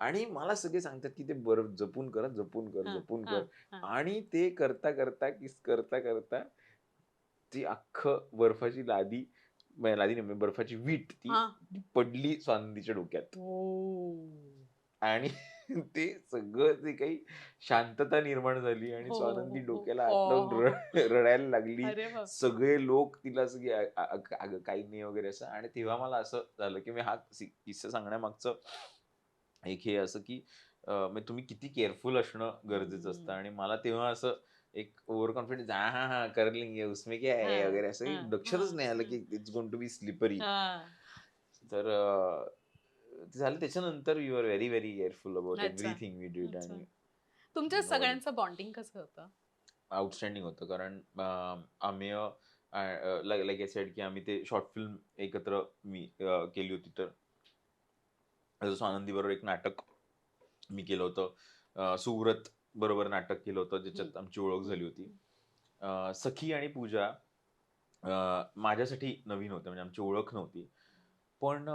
आणि मला सगळे सांगतात, की ते बर्फ जपून कर, जपून कर, हां, जपून कर हां, हां. आणि ते करता, करता, किस करता, करता ती अख्खं बर्फाची लादी लादी नाही, बर्फाची वीट ती हा. ती पडली स्वानंदीच्या डोक्यात. ओ. आणि ते सगळं जे काही शांतता निर्माण झाली आणि हो, स्वानंदी हो, हो. डोक्याला हात लावून ओ. रडायला लागली. अरे बाप. सगळे लोक तिला सगळे "अगं काही नाही" वगैरे असं. आणि तेव्हा मला असं झालं, की मी हा किस्सा सांगण्यामागचं एक हे असं, की म्हणजे तुम्ही किती केअरफुल असणं गरजेचं असतं. हम्म. आणि मला तेव्हा असं एक ओव्हर कॉन्फिडन्स, "हां, हां, हां, कर लेंगे, उसमें क्या हा. है?" वगैरे असं हा. काही हा. लक्षातच नाही आलं, हा. की it's going to be slippery. हा. तर ते झालं त्याच्यानंतर we were very, very careful about अच्छा. Everything we did. अच्छा. आणि तुमच्या नोबडी सगळ्यांचं बॉन्डिंग कसं होतं? आउटस्टँडिंग होतं. कारण आम्ही लाइक आय सेड, की आम्ही ते शॉर्ट फिल्म एकत्र केली होती. तर जसं आनंदी बरोबर एक नाटक मी केलं होतं. सुव्रत बरोबर नाटक केलं होतं, हं, ज्याच्यात आमची ओळख हं, झाली होती. हं. सखी आणि पूजा माझ्यासाठी नवीन होत्या, म्हणजे आमची ओळख नव्हती. पण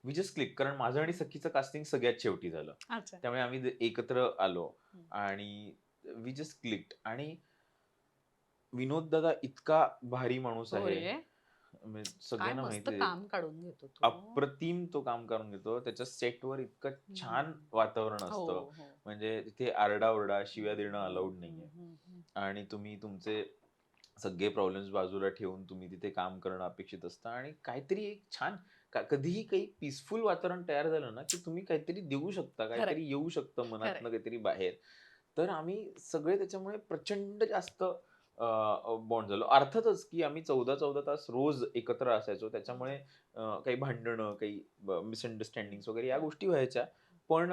वी जस्ट क्लिक, कारण माझं आणि सखीचं कास्टिंग सगळ्यात शेवटी झालं. अच्छा. त्यामुळे आम्ही एकत्र आलो हं. आणि वी जस्ट क्लिक्ड. आणि विनोद दादा इतका भारी माणूस हो आहे. रे. म्हणजे काय सगळ्यांना मस्त माहिती आहे. काम काढून घेतो तो. अप्रतिम तो काम करून घेतो. त्याच्या सेटवर इतकं छान हं. वातावरण हो, असतं. हो. म्हणजे तिथे आरडाओरडा, हं, शिव्या देणं हं, अलाउड हं, नाहीये. हं, हं. आणि तुम्ही तुमचे सगळे प्रॉब्लेम्स बाजूला ठेवून तुम्ही तिथे काम करणं अपेक्षित असतं. आणि काहीतरी एक छान, कधीही काही पीसफुल वातावरण तयार झालं ना, की तुम्ही काहीतरी देऊ शकता, खरंय, काहीतरी येऊ शकतं मनातनं खरंय. काहीतरी बाहेर. तर आम्ही सगळे त्याच्यामुळे प्रचंड जास्त बॉन्ड झालो. अर्थातच, की आम्ही 14-14 तास रोज एकत्र असायचो. हं, त्याच्यामुळे काही भांडणं, काही हं, मिसअंडरस्टँडिंग्स वगैरे या हं. गोष्टी व्हायच्या. पण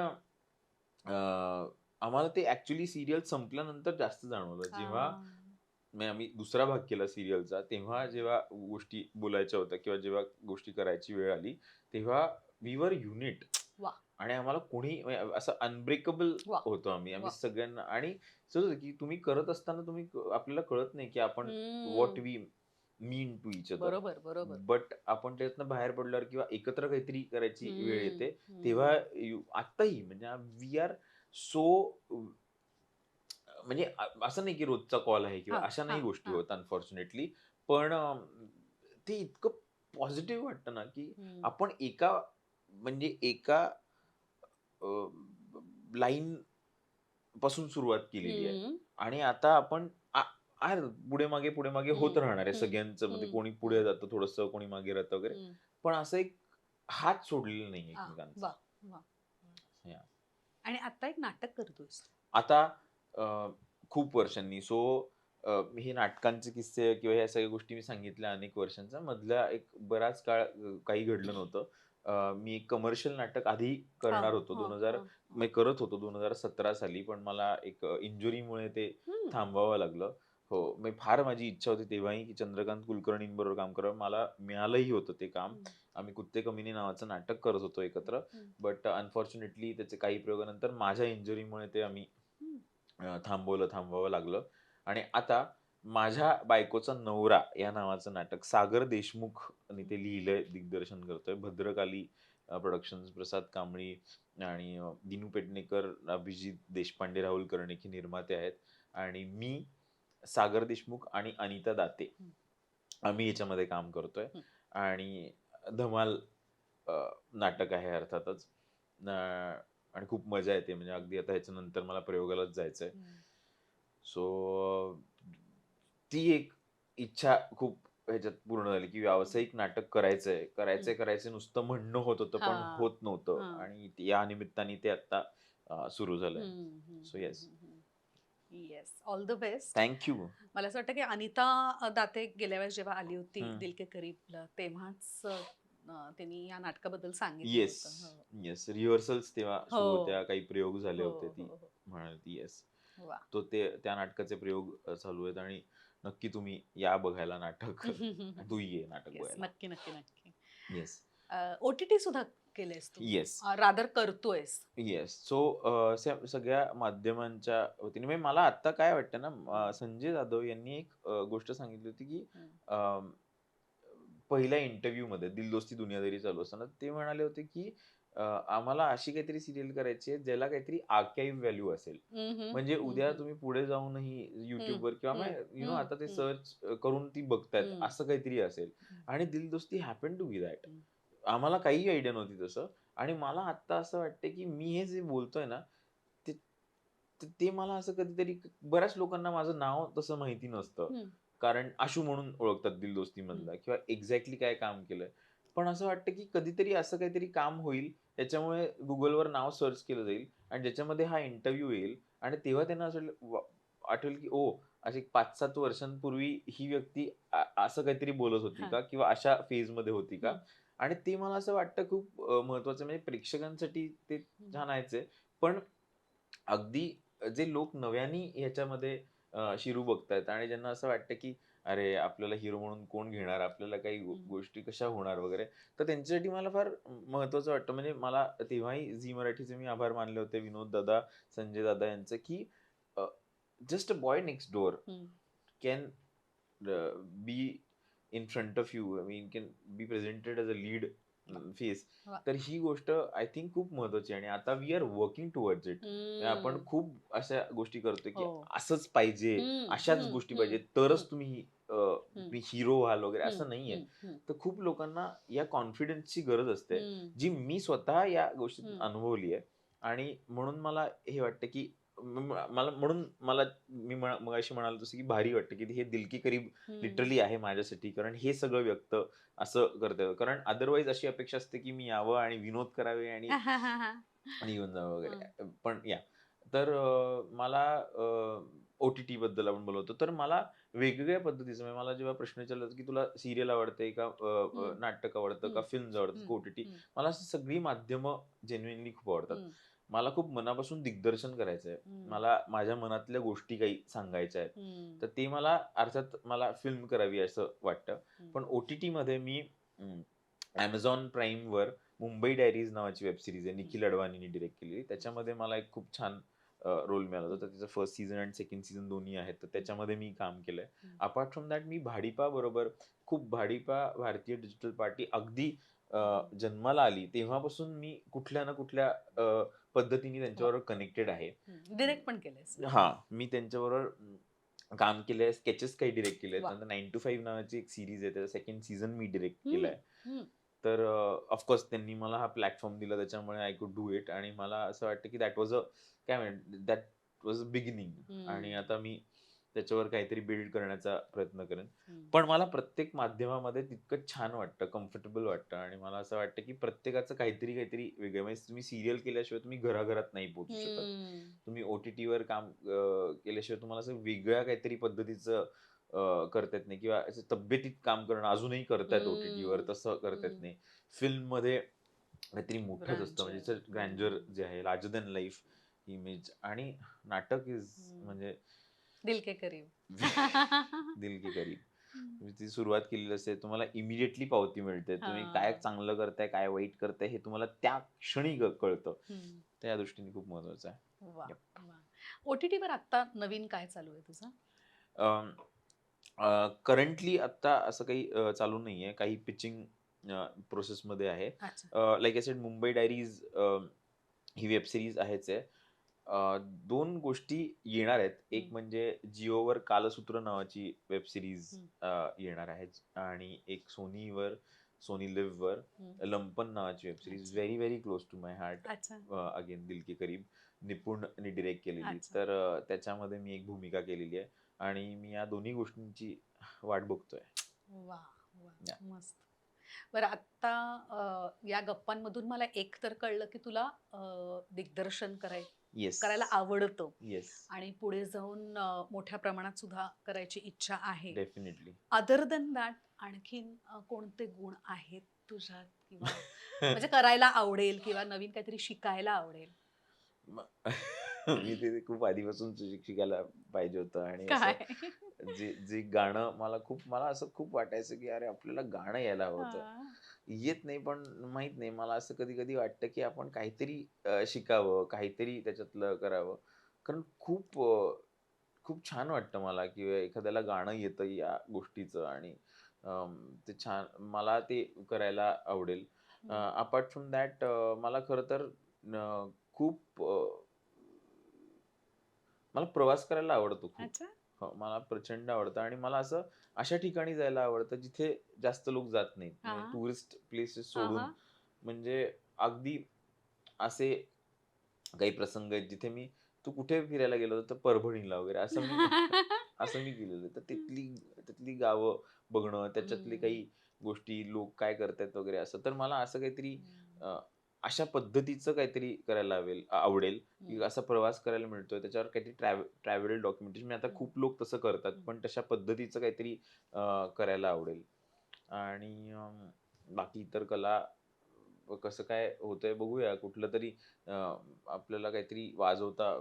आम्हाला ते ॲक्चुअली सीरियल संपल्यानंतर जास्त जाणवलं. जेव्हा हां. म्हणजे आम्ही दुसरा भाग केला सीरियलचा, तेव्हा जेव्हा गोष्टी बोलायच्या होत्या किंवा जेव्हा गोष्टी करायची वेळ आली, तेव्हा वी वर युनिट. वाह! आणि आम्हाला कोणी म्हणजे असं अनब्रेकेबल वाह! होतो आम्ही. आम्ही वाह! सगळ्यांना. आणि असं होतं, की तुम्ही करत असताना आपल्याला कळत नाही, की आपण what hmm. We mean to each other. बरोबर, बरोबर. बट आपण त्याच्यातनं बाहेर पडल्यावर किंवा एकत्र काहीतरी करायची वेळ हं, येते, तेव्हा हं. आत्ताही म्हणजे वी आर सो, म्हणजे असं नाही की रोजचा कॉल आहे किंवा हां, अशा नाही हां, गोष्टी हां. होत अनफॉर्च्युनेटली. पण ते इतकं पॉझिटिव्ह वाटतं ना, की हं. आपण एका लाईन पासून सुरुवात केलेली आहे. हं, आणि आता आपण आहे पुढे-मागे, पुढे-मागे होत हं, राहणार आहे हं, सगळ्यांचं. म्हणजे हं, कोणी पुढे हं, जातं थोडंसं, कोणी मागे राहतं वगैरे. हं. पण असं एक हात सोडलेला नाही हां. एकमेकांचा. वाह! वाह! या. आणि आता एक नाटक करतोयस तू. आता खूप वर्षांनी हे नाटकांचे किस्से किंवा ह्या सगळ्या गोष्टी मी सांगितल्या अनेक वर्षांचा. मधला एक बराच काळ काही घडलं नव्हतं. मी एक कमर्शियल नाटक आधी हां, करणार होतो. हां, हां, हां. मी करत होतो 2017 साली, पण मला एक इंजुरीमुळे ते हं. थांबवावं लागलं. हो, मी फार माझी इच्छा होती तेव्हाही, की चंद्रकांत कुलकर्णींबरोबर काम करावं. मला मिळालंही होतं ते काम. हं, आम्ही कुत्ते कमिनी नावाचं नाटक करत होतो हं, एकत्र. हं, बट अनफॉर्च्युनेटली त्याचे काही प्रयोगानंतर माझ्या इंजुरीमुळे ते आम्ही हं. थांबवावं लागलं. आणि आता माझ्या बायकोचा नवरा या नावाचं नाटक सागर देशमुखनी ते लिहिलंय, दिग्दर्शन करतोय. भद्रकाली प्रोडक्शन्स, प्रसाद कांबळी आणि दिनू पेडणेकर, अभिजित देशपांडे, राहुल कर्णिक हे निर्माते आहेत. आणि मी, सागर देशमुख आणि अनिता दाते हं, आम्ही याच्यामध्ये काम करतोय. हं. आणि धमाल अ, नाटक आहे अर्थातच. आणि खूप मजा येते. म्हणजे अगदी आता ह्याच्यानंतर मला प्रयोगालाच जायचंय. हं. सो ती एक इच्छा खूप ह्याच्यात पूर्ण झाली, की हं. व्यावसायिक नाटक करायचंय. हं. करायचंय नुसतं म्हणणं होत होतं, पण हां, होत नव्हतं. हां. आणि या निमित्ताने ते आता सुरू झालंय. हं, हं, सो हं, येस. हं, हं. Yes. All the best. Thank you. मला असं वाटतं, की अनिता दाते गेल्या वेळेस जेव्हा आली होती हं. दिल के करीबला तेव्हाच त्यांनी या नाटकाबद्दल सांगितलं येस, होतं. हो. येस. रिहर्सल्स तेव्हा सुरू होत्या. हो. काही प्रयोग झाले हो, होते. ती हो, हो. म्हणाली येस. वाह! त्या नाटकाचे प्रयोग चालू आहेत. आणि नक्की तुम्ही या बघायला नाटक. तू ये नाटक येस. बघायला. नक्की, नक्की, नक्की. येस. ओ-टी-टी सुद्धा केलंयस तू. येस. रादर करतोयस. येस. सो सगळ्या माध्यमांच्या वतीने म्हणजे मला आत्ता काय वाटतं ना, हं, संजय जाधव यांनी एक गोष्ट सांगितली होती, की हं, अ, पहिल्या इंटरव्ह्यूमध्ये दिल दोस्ती दुनियादारी चालू असताना ते म्हणाले होते, की आम्हाला अशी काहीतरी सिरियल करायची आहे ज्याला काहीतरी आर्काइव्ह व्हॅल्यू असेल. म्हणजे उद्या तुम्ही पुढे जाऊनही YouTubeवर किंवा मग आता ते सर्च करून ती बघतायत असं काहीतरी असेल. आणि दिल दोस्ती हॅपन टू बी दॅट. आम्हाला काही आयडिया नव्हती तसं. आणि मला आत्ता असं वाटतंय, की मी हे जे बोलतोय ना, ते ते मला असं कधीतरी बऱ्याच लोकांना माझं नाव तसं माहिती नसतं. कारण आशू म्हणून ओळखतात दिल दोस्तीमधला किंवा एक्झॅक्टली काय काम केलंय. पण असं वाटतं, की कधीतरी असं काहीतरी काम होईल, त्याच्यामुळे Googleवर नाव सर्च केलं जाईल आणि ज्याच्यामध्ये हा इंटरव्ह्यू येईल आणि तेव्हा त्यांना असं आठवेल, की ओह! अशी 5-7 वर्षांपूर्वी ही व्यक्ती असं काहीतरी बोलत होती का? किंवा अशा फेजमध्ये होती का? आणि ते मला असं वाटतं खूप महत्वाचं म्हणजे प्रेक्षकांसाठी ते छान आहेच आहे. पण अगदी जे लोक नव्याने ह्याच्यामध्ये शिरू बघतायत आणि ज्यांना असं वाटतं, की अरे, आपल्याला हिरो म्हणून कोण घेणार? आपल्याला काही गोष्टी कशा होणार वगैरे. तर त्यांच्यासाठी मला फार महत्त्वाचं वाटतं. म्हणजे मला तेव्हाही झी मराठीचे मी आभार मानले होते विनोद दादा, संजय दादा यांचं, की just a boy next door can be in front of you. I mean can be presented as a lead face. वा. तर ही गोष्ट आय थिंक खूप महत्वाची आहे आणि आता we are working towards it. आपण खूप अशा गोष्टी करतोय, की हो. असंच पाहिजे, अशाच गोष्टी पाहिजे, तरच तुम्ही तुम्ही हिरो व्हाल वगैरे असं नाहीये. तर खूप लोकांना या कॉन्फिडन्सची गरज असते, जी मी स्वतः या गोष्टीत अनुभवली आहे. आणि म्हणून मला हे वाटतं, की मला मी मगाशी म्हणालो तसं, की भारी वाटतं, की हे दिल के करीब लिटरली आहे माझ्यासाठी. कारण हे सगळं व्यक्त असं करतं. कारण अदरवाईज अशी अपेक्षा असते, की मी यावं आणि विनोद करावे आणि आणि येऊन जावं वगैरे. पण तर मला ओ-टी-टी बद्दल आपण बोलत होतो. तर मला वेगवेगळ्या पद्धतीचं म्हणजे मला जेव्हा प्रश्न विचारला जातो, की तुला सीरियल आवडते का नाटक आवडतं का फिल्म्स आवडतात का ओ-टी-टी? मला अशी सगळी माध्यमं जेन्युइनली खूप आवडतात. मला खूप मनापासून दिग्दर्शन करायचं आहे. मला माझ्या मनातल्या गोष्टी काही सांगायच्या आहेत. तर ते मला अर्थात मला फिल्म करावी असं वाटतं. पण ओ-टी-टीमध्ये मी Amazon प्राईमवर मुंबई डायरीज नावाची वेब सीरीज आहे. निखिल अडवाणींनी डायरेक्ट केलेली. त्याच्यामध्ये मला एक खूप छान रोल मिळाला होता. तर त्याचं फर्स्ट सीझन आणि सेकंड सीझन दोन्ही आहेत. तर त्याच्यामध्ये मी काम केलंय. अपार्ट फ्रॉम दॅट मी भाडीपा बरोबर खूप भाडीपा भारतीय डिजिटल पार्टी अगदी अ, जन्माला आली तेव्हापासून मी कुठल्या ना कुठल्या पद्धतीने त्यांच्याबरोबर कनेक्टेड आहे. डिरेक्ट पण केलंयस. हां, मी त्यांच्याबरोबर काम केलंय. स्केचेस काही डायरेक्ट केलेत. नंतर 9 to 5 नावाची एक सीरीज आहे. त्याचा सेकंड सीझन मी डायरेक्ट केलाय. तर त्यांनी मला हा प्लॅटफॉर्म दिला त्याच्यामुळे आय कुड डू इट आणि मला असं वाटतं की दॅट वॉज अ बिगिनिंग आणि आता मी त्याच्यावर काहीतरी बिल्ड करण्याचा प्रयत्न करेन. पण मला प्रत्येक माध्यमामध्ये तितकं छान वाटतं, कम्फर्टेबल वाटतं आणि मला असं वाटतं की प्रत्येकाचं काहीतरी वेगळं म्हणजे तुम्ही सीरियल केल्याशिवाय तुम्ही घराघरात नाही पोहोचू शकत. तुम्ही ओ-टी-टीवर काम केल्याशिवाय तुम्हाला असं वेगळ्या काहीतरी पद्धतीचं करता येत नाही किंवा असं तब्येतीत काम करणं अजूनही करतायत ओ-टी-टीवर तसं करता येत नाही. फिल्ममध्ये काहीतरी मोठंच असतं म्हणजे त्याचं ग्रँडर जे आहे लार्जर दॅन लाईफ इमेज आणि नाटक इज म्हणजे दिल के करीब. दिल की करीब. तुम्ही ती सुरुवात केलेली असते तुम्हाला इमिडिएटली पावती मिळते. तुम्ही काय हां. चांगलं करताय, काय वाईट करताय हे तुम्हाला त्या क्षणी कळतं. त्या दृष्टीने खूप महत्वाचं आहे. वाह! Yep. वाह! ओ-टी-टीवर आत्ता नवीन काय चालू आहे तुझं? करंटली आत्ता असं काही चालू नाहीये. काही पिचिंग प्रोसेसमध्ये आहे. अच्छा. Like I sed Mumbai diaries he web series आहेच आहे. 2 गोष्टी येणार आहेत. एक म्हणजे जिओवर कालसूत्र नावाची वेब सीरीज येणार आहे आणि एक सोनी लिव्हवर लंपन नावाची वेब सीरीज अच्छा. Very, very close to my heart. अच्छा. अगेन दिल के करीब निपुणने डिरेक्ट केलेली. अच्छा. तर त्याच्यामध्ये मी एक भूमिका केलेली आहे आणि मी या दोन्ही गोष्टींची वाट बघतोय. वाह! वाह! या मस्त. बरं आत्ता या गप्पांमधून मला एक तर कळलं, की तुला दिग्दर्शन येस, करायला आवडतं येस. आणि पुढे जाऊन मोठ्या प्रमाणात सुद्धा करायची इच्छा आहे. डेफिनिटली. अदर दॅन दॅट आणखीन कोणते गुण आहेत तुझ्यात किंवा म्हणजे करायला आवडेल किंवा नवीन काहीतरी शिकायला आवडेल? मी ते खूप आधीपासून शिकायला पाहिजे होतं आणि असं काय? जे जे गाणं मला असं खूप वाटायचं, की अरे आपल्याला गाणं यायला हवं होतं. हां. येत नाही पण माहीत नाही मला असं कधी-कधी वाटतं, की आपण काहीतरी शिकावं, काहीतरी त्याच्यातलं करावं. कारण खूप छान वाटतं मला, की एखाद्याला गाणं येतं या गोष्टीचं आणि ते छान मला ते करायला आवडेल. अपार्ट फ्रॉम दॅट मला खरं तर खूप मला प्रवास करायला आवडतो खूप. अच्छा. हो, मला प्रचंड आवडतं आणि मला असं अशा ठिकाणी जायला आवडतं जिथे जास्त लोक जात नाहीत. हा म्हणजे टुरिस्ट प्लेसेस हा सोडून हा. म्हणजे अगदी असे काही प्रसंग आहेत जिथे तू कुठे फिरायला गेलो होता तर परभणीला वगैरे असं मी असं मी गेलेलो आहे. तर तिथली तिथली गावं बघणं, त्याच्यातले हम्म. काही गोष्टी, लोक काय करतायत वगैरे असं. तर मला असं काहीतरी हम्म. अ, अशा पद्धतीचं काहीतरी करायला आवडेल, की हम्म. असा प्रवास करायला मिळतोय, त्याच्यावर काहीतरी ट्रॅव्हल डॉक्युमेंटेशन. आता हम्म. खूप लोक तसं करतात, हम्म. पण तशा पद्धतीचं काहीतरी करायला आवडेल. आणि बाकी इतर कला कसं काय होतंय बघूया. कुठलं तरी आपल्याला काहीतरी वाजवता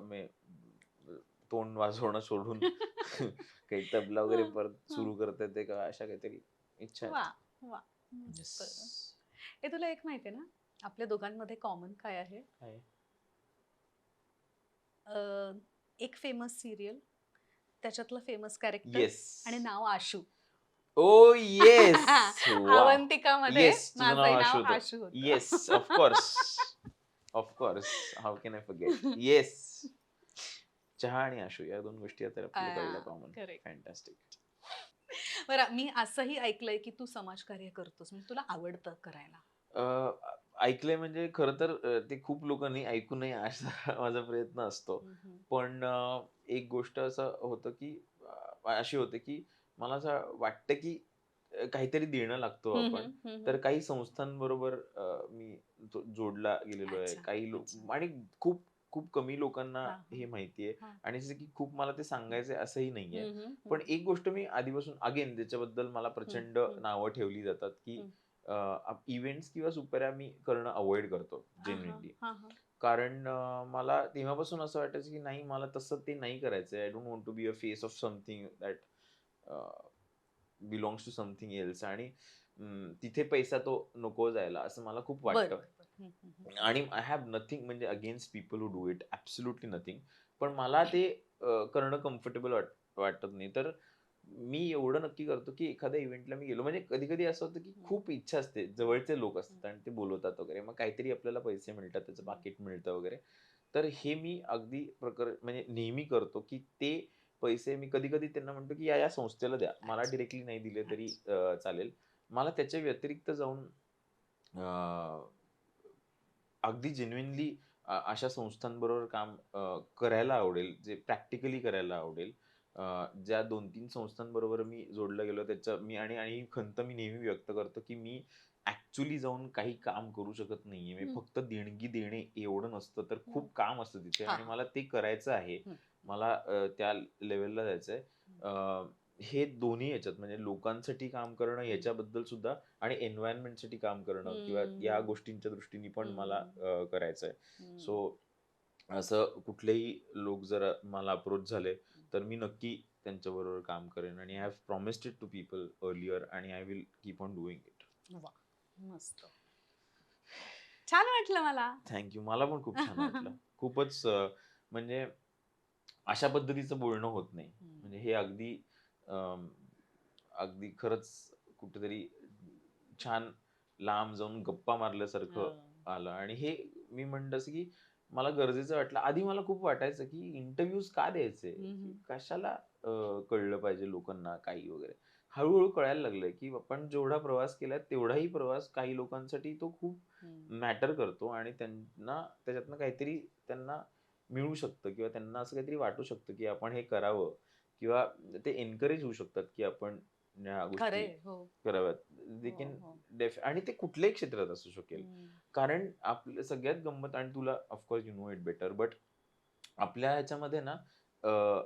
तोंड वाजवणं सोडून काही तबला वगैरे हं, परत हं. सुरू करता येते का, अशा काहीतरी इच्छा आहेत. वा वा, येस. मस्त. हे तुला एक माहितीये ना, आपल्या दोघांमध्ये कॉमन काय आहे? काय? अ, एक फेमस सिरियल, त्याच्यातलं फेमस कॅरेक्टर येस. आणि नाव आशू. ओ येस. वा. अवंतिकामध्ये येस, तुझं नाव माझंही नाव आशु होतं. आशू होतं. Yes, of course. Of course. How can I forget? Yes. चहा आणि आशू या 2 गोष्टी आता आपल्याला कळल्या कॉमन. करेक्ट. फॅन्टास्टिक. बरं, मी असंही ऐकलंय की तू समाजकार्य करतोस, म्हणजे तुला आवडतं करायला. ऐकलंय म्हणजे खरं तर ते खूप लोकांनी ऐकू नये असा माझा प्रयत्न असतो. हम्म. पण एक गोष्ट असं होतं, की अशी होते, की मला असं वाटतं, की काहीतरी देणं लागतो हम्म. आपण. हम्म. तर काही संस्थांबरोबर मी जोडला गेलेलो आहे. अच्छा. काही अच्छा. लोक आणि खूप खूप कमी लोकांना हा हा हे माहिती आहे हा. आणि जसं की खूप मला ते सांगायचंय असंही नाहीये. हम्म. पण हम्म. एक गोष्ट मी आधीपासून अगेन त्याच्याबद्दल मला हम्म. प्रचंड हम्म. नावं ठेवली जातात, की हम्म. इव्हेंट्स किंवा सुपऱ्या मी करणं अव्हॉइड करतो हा हा जेन्युइनली. हा हा. कारण मला तेव्हापासून असं वाटायचं की नाही, मला तसं ते नाही करायचंय. I don't want to be a face of something that belongs to something else. आणि तिथे पैसा तो नको जायला असं मला खूप बर वाटतं. बर बर. आणि आय हॅव नथिंग म्हणजे against people who do it, absolutely nothing. पण मला ते करणं कम्फर्टेबल वाटत नाही. तर मी एवढं नक्की करतो, की एखाद्या इव्हेंटला मी गेलो म्हणजे कधी-कधी असं होतं, की हम्म. खूप इच्छा असते. हम्म. जवळचे लोक हम्म. असतात आणि ते बोलवतात वगैरे. मग काहीतरी आपल्याला पैसे मिळतात, त्याचं हम्म. पाकीट मिळतं वगैरे. तर हे मी अगदी म्हणजे नेहमी करतो, की ते पैसे मी कधी-कधी त्यांना म्हणतो, की या संस्थेला द्या. मला अच्छा. डायरेक्टली नाही दिले तरी अच्छा. चालेल. मला त्याच्या व्यतिरिक्त जाऊन अगदी जेन्युइनली अशा संस्थांबरोबर काम करायला आवडेल, जे प्रॅक्टिकली करायला आवडेल. ज्या 2-3 संस्थांबरोबर मी जोडला गेलो त्याच्या मी आणि आणि ही खंत मी नेहमी व्यक्त करतो, की मी ॲक्चुअली जाऊन काही काम करू शकत नाहीये. मी हम्म. फक्त देणगी देणे एवढं नसतं, तर हम्म. खूप काम असतं तिथे हा आणि हा. मला ते करायचं आहे. हम्म. मला त्या लेव्हलला जायचंय. हम्म. हे दोन्ही ह्याच्यात म्हणजे लोकांसाठी काम करणं हम्म. ह्याच्याबद्दल सुद्धा आणि एन्व्हायर्नमेंटसाठी काम करणं किंवा या हम्म. गोष्टींच्या दृष्टीने पण मला हम्म. करायचंय. हम्म. सो असं कुठलेही लोक जर मला अप्रोच झाले, तर मी नक्की त्यांच्याबरोबर काम करेन आणि I have promised it to people earlier आणि I will keep on doing it. वा, मस्त. छान वाटलं मला. Thank you. मला पण खूप छान वाटलं. खूपच म्हणजे अशा पद्धतीचं बोलणं होत नाही. हम्म. म्हणजे हे अगदी अं, अगदी खरंच कुठेतरी छान लांब जाऊन गप्पा मारल्यासारखं हं. आलं आणि हे मी म्हणलं असं की मला गरजेचं वाटलं. आधी मला खूप वाटायचं की इंटरव्ह्यूज का द्यायचे? की हम्म. कशाला कळलं पाहिजे लोकांना काही वगैरे. हळू कळायला लागलं की आपण जेवढा प्रवास केलाय तेवढाही प्रवास काही लोकांसाठी तो खूप हम्म. मॅटर करतो आणि त्यांना त्याच्यातनं काहीतरी त्यांना मिळू शकतं किंवा त्यांना असं काहीतरी वाटू शकतं, की आपण हे करावं किंवा ते एन्करेज होऊ शकतात, की आपण ह्या गोष्टी खरंय. हो. कराव्यात. दे हो. कॅन हो. आणि ते कुठल्याही क्षेत्रात असू शकेल. हम्म. कारण आपल्या सगळ्यात गंमत आणि तुला of course you know it better but आपल्या ह्याच्यामध्ये ना अ,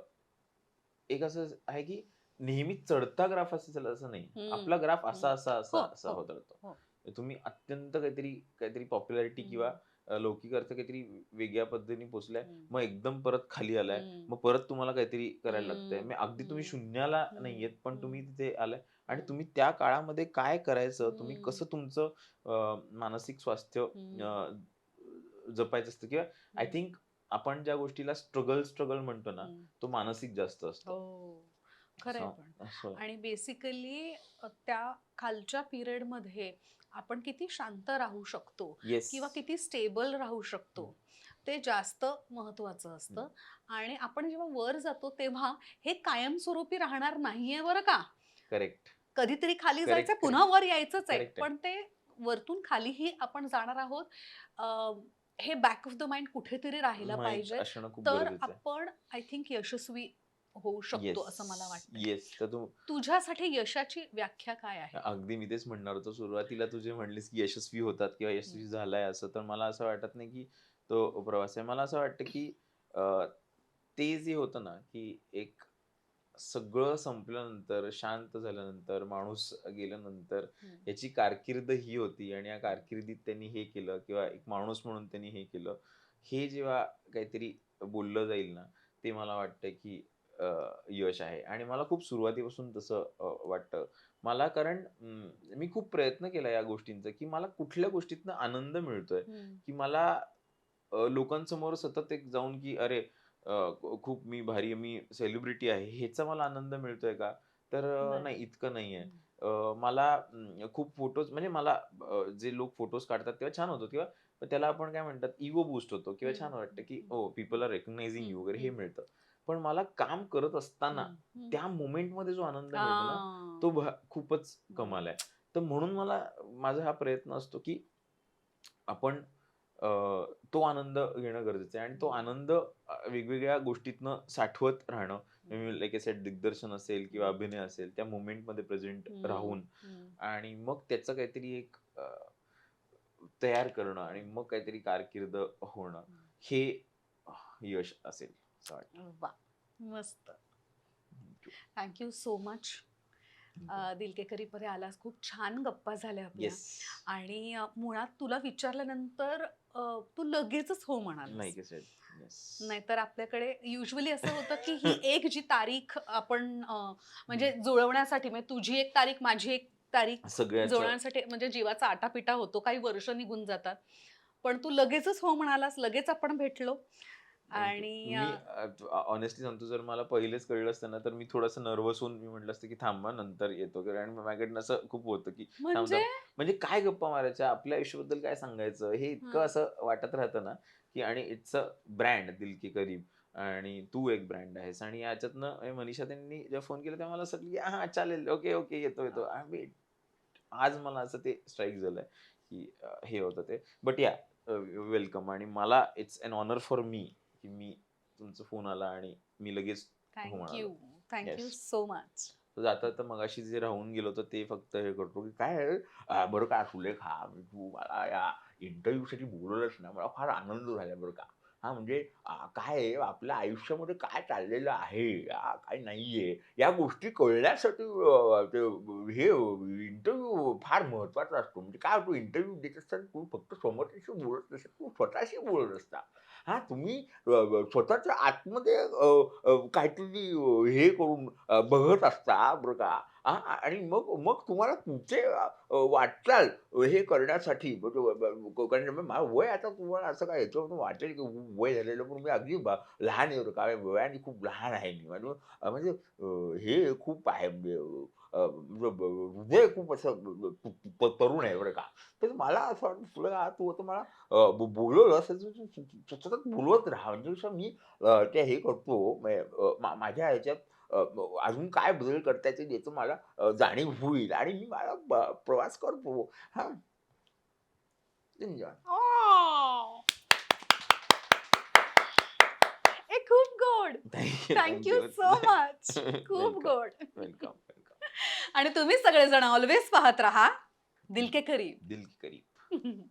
एक असं आहे, की नेहमी चढता ग्राफ असेल असं नाही. हम्म. आपला ग्राफ हम्म. असा, असा, हो. असा, असा हो. होत राहतो. हो. तुम्ही अत्यंत काहीतरी काहीतरी पॉप्युलॅरिटी किंवा हम्म. लौकिक अर्थ काहीतरी वेगळ्या पद्धतीने पोहोचलाय. हम्म. मग एकदम परत खाली आलाय. हम्म. मग परत तुम्हाला काहीतरी करायला लागतंय. हम्म. मग अगदी तुम्ही हम्म. शून्याला हम्म. नाहीयेत, पण हम्म. तुम्ही तिथे आलाय आणि हम्म. तुम्ही त्या काळामध्ये काय करायचं, तुम्ही हम्म. कसं तुमचं मानसिक स्वास्थ्य हम्म. जपायचं असतं किंवा आय हम्म. थिंक आपण ज्या गोष्टीला स्ट्रगल म्हणतो ना, हम्म. तो मानसिक जास्त हो. असतो. खरंय पण. असं आणि बेसिकली त्या खालच्या पिरियड मध्ये आपण किती शांत राहू शकतो येस. किंवा किती स्टेबल राहू शकतो ते जास्त महत्वाचं असतं. आणि आपण जेव्हा वर जातो तेव्हा हे कायमस्वरूपी राहणार नाहीये बरं का. करेक्ट कधीतरी खाली जायचं, करेक्ट पुन्हा करेक्ट वर यायचंच आहे, करेक्ट आहे. पण ते वरतून खालीही आपण जाणार आहोत. हे बॅक ऑफ द माइंड कुठेतरी राहिलं माहित पाहिजे. असणं खूप तर गरजेचं आहे. आपण आय थिंक यशस्वी होऊ शकतो येस असं मला वाटतंय. येस. तर तू तुझ्यासाठी यशाची व्याख्या काय आहे? अगदी मी तेच म्हणणार होतो. सुरुवातीला तू जे म्हणलीस की यशस्वी होतात किंवा हं. यशस्वी झालाय असं, तर मला असं वाटत नाही की तो प्रवास आहे. मला असं वाटतं की अ, ते जे होतं ना, की एक सगळं संपल्यानंतर, शांत झाल्यानंतर, माणूस गेल्यानंतर हं. याची कारकीर्द ही होती आणि या कारकिर्दीत त्यांनी हे केलं किंवा एक माणूस म्हणून त्यांनी हे केलं. हे जेव्हा काहीतरी बोललं जाईल ना, ते मला वाटतं की अ, यश आहे आणि मला खूप सुरुवातीपासून तसं वाटतं. मला कारण मी खूप प्रयत्न केला या गोष्टींचा, की मला कुठल्या गोष्टीतनं आनंद मिळतोय, हं. की मला लोकांसमोर सतत एक जाऊन, की अरे खूप मी भारी आहे, मी सेलिब्रिटी आहे, ह्याचा मला आनंद मिळतोय का? तर नाही. नाही इतकं नाहीये. हं. मला खूप फोटोज म्हणजे मला जे लोक फोटोज काढतात तेव्हा छान होतं किंवा त्याला आपण काय म्हणतात इगो बूस्ट होतो किंवा हं, छान वाटतं, हं, की हं, पीपल आर रिकॉग्नायझिंग हं, यू वगैरे हे हं, मिळतं. पण मला काम करत असताना हं, हं. त्या मोमेंटमध्ये जो आनंद मिळतो ना, हां. तो खूपच कमाल बरोबर. आहे. तर म्हणून माझा हा प्रयत्न असतो, की आपण अ, तो आनंद घेणं गरजेचं आहे आणि तो हं, आनंद वेगवेगळ्या गोष्टीतनं साठवत राहणं. हं, लाइक आय सेड दिग्दर्शन असेल किंवा हं, अभिनय असेल, त्या मोमेंटमध्ये प्रेझेंट हं, राहून हं, आणि मग त्याचं काहीतरी एक तयार करणं आणि मग काहीतरी कारकीर्द होणं, हं. हे यश असेल असं वाटतं. वाह! मस्त. Thank you so much. दिल के करीब मध्ये आलास. खूप छान गप्पा झाल्या आपल्या. येस. आणि मुळात तुला विचारल्यानंतर तू लगेचच हो म्हणालास. Like I said. येस. नाहीतर आपल्याकडे युजुअली असं होतं, की ही एक जी तारीख आपण हं. म्हणजे जुळवण्यासाठी म्हणजे तुझी एक तारीख, माझी एक तारीख सगळ्याचं जुळवण्यासाठी म्हणजे जीवाचा आटापिटा होतो. काही वर्ष निघून जातात. पण तू लगेचच हो म्हणालास. लगेच आपण भेटलो. Thank you. आणि मी हॉनेस्टली सांगतो जर मला पहिलेच कळलं असतं ना, तर मी थोडंसं नर्व्हस होऊन मी म्हटलं असतं, की थांब नंतर येतो वगैरे आणि माझ्याकडनं असं खूप होतं, की थांब, म्हणजे थांब. म्हणजे काय गप्पा मारायच्या, आपल्या आयुष्याबद्दल काय सांगायचं, हे इतकं हं. असं वाटत राहतं ना, की आणि इट्स अ ब्रँड दिल के करीब आणि तू एक ब्रँड आहेस आणि याच्यातनं मनीषा त्यांनी जेव्हा फोन केला तेव्हा मला असं वाटलं, की हां, चालेल. Okay, okay. येतो, येतो. आम्ही आज मला असं ते स्ट्राईक झालंय, की हे होतं ते. बट या वेलकम आणि मला it's an honour for me, की तुमचा फोन आला आणि मी लगेच हो थँक म्हणालो. You. Thank you yes. So much. तर जाता-जाता मगाशी जे राहून गेलो होतो ते फक्त हे करतो, की "काय आहे, बरं का सुलेखा, तू मला या इंटरव्ह्यूसाठी बोलवलंस ना, मला फार आनंद झाला बरं का. हां, म्हणजे काय आहे आपल्या आयुष्यामध्ये काय चाललेलं आहे, काय नाहीये, या गोष्टी कळण्यासाठी ते हे इंटरव्ह्यू फार महत्त्वाचा असतो. म्हणजे काय होतं इंटरव्ह्यू देत असताना तू फक्त समोरच्याशी बोलत नसता, तू स्वतःशी बोलत असता. हां, तुम्ही स्वतःच्या आतमध्ये काहीतरी हे करून बघत असता बरं का. हां, आणि मग मग तुम्हाला तुमचे वाटचाल हे करण्यासाठी कारण माझं वय आता तुम्हाला असं काय याच्यावरून वाटेल की वय झालेलं पण मी अगदी लहान आहे बरं का. वयाने खूप लहान आहे मी. म्हणजे हे खूप आहे म्हणजे म्हणजे हृदय खूप असं तरुण आहे बरं का. तर मला असं वाटतं तुला तू आता मला बोलवलं असेल तर तू सतत बोलवत राहा. म्हणजे कसं मी ते हे करतो म्हणजे माझ्या ह्याच्यात अजून काय बदल करता येतील याचं मला जाणीव होईल आणि मी मला प्रवास करतो. हां, एन्जॉय. ओह! ए खूप गोड. Thank you, thank thank you you. So much. खूप वेलकम, गोड. Welcome, welcome. आणि तुम्ही सगळेजण ऑल्वेज पाहत राहा दिल के करीब. दिल की करीब.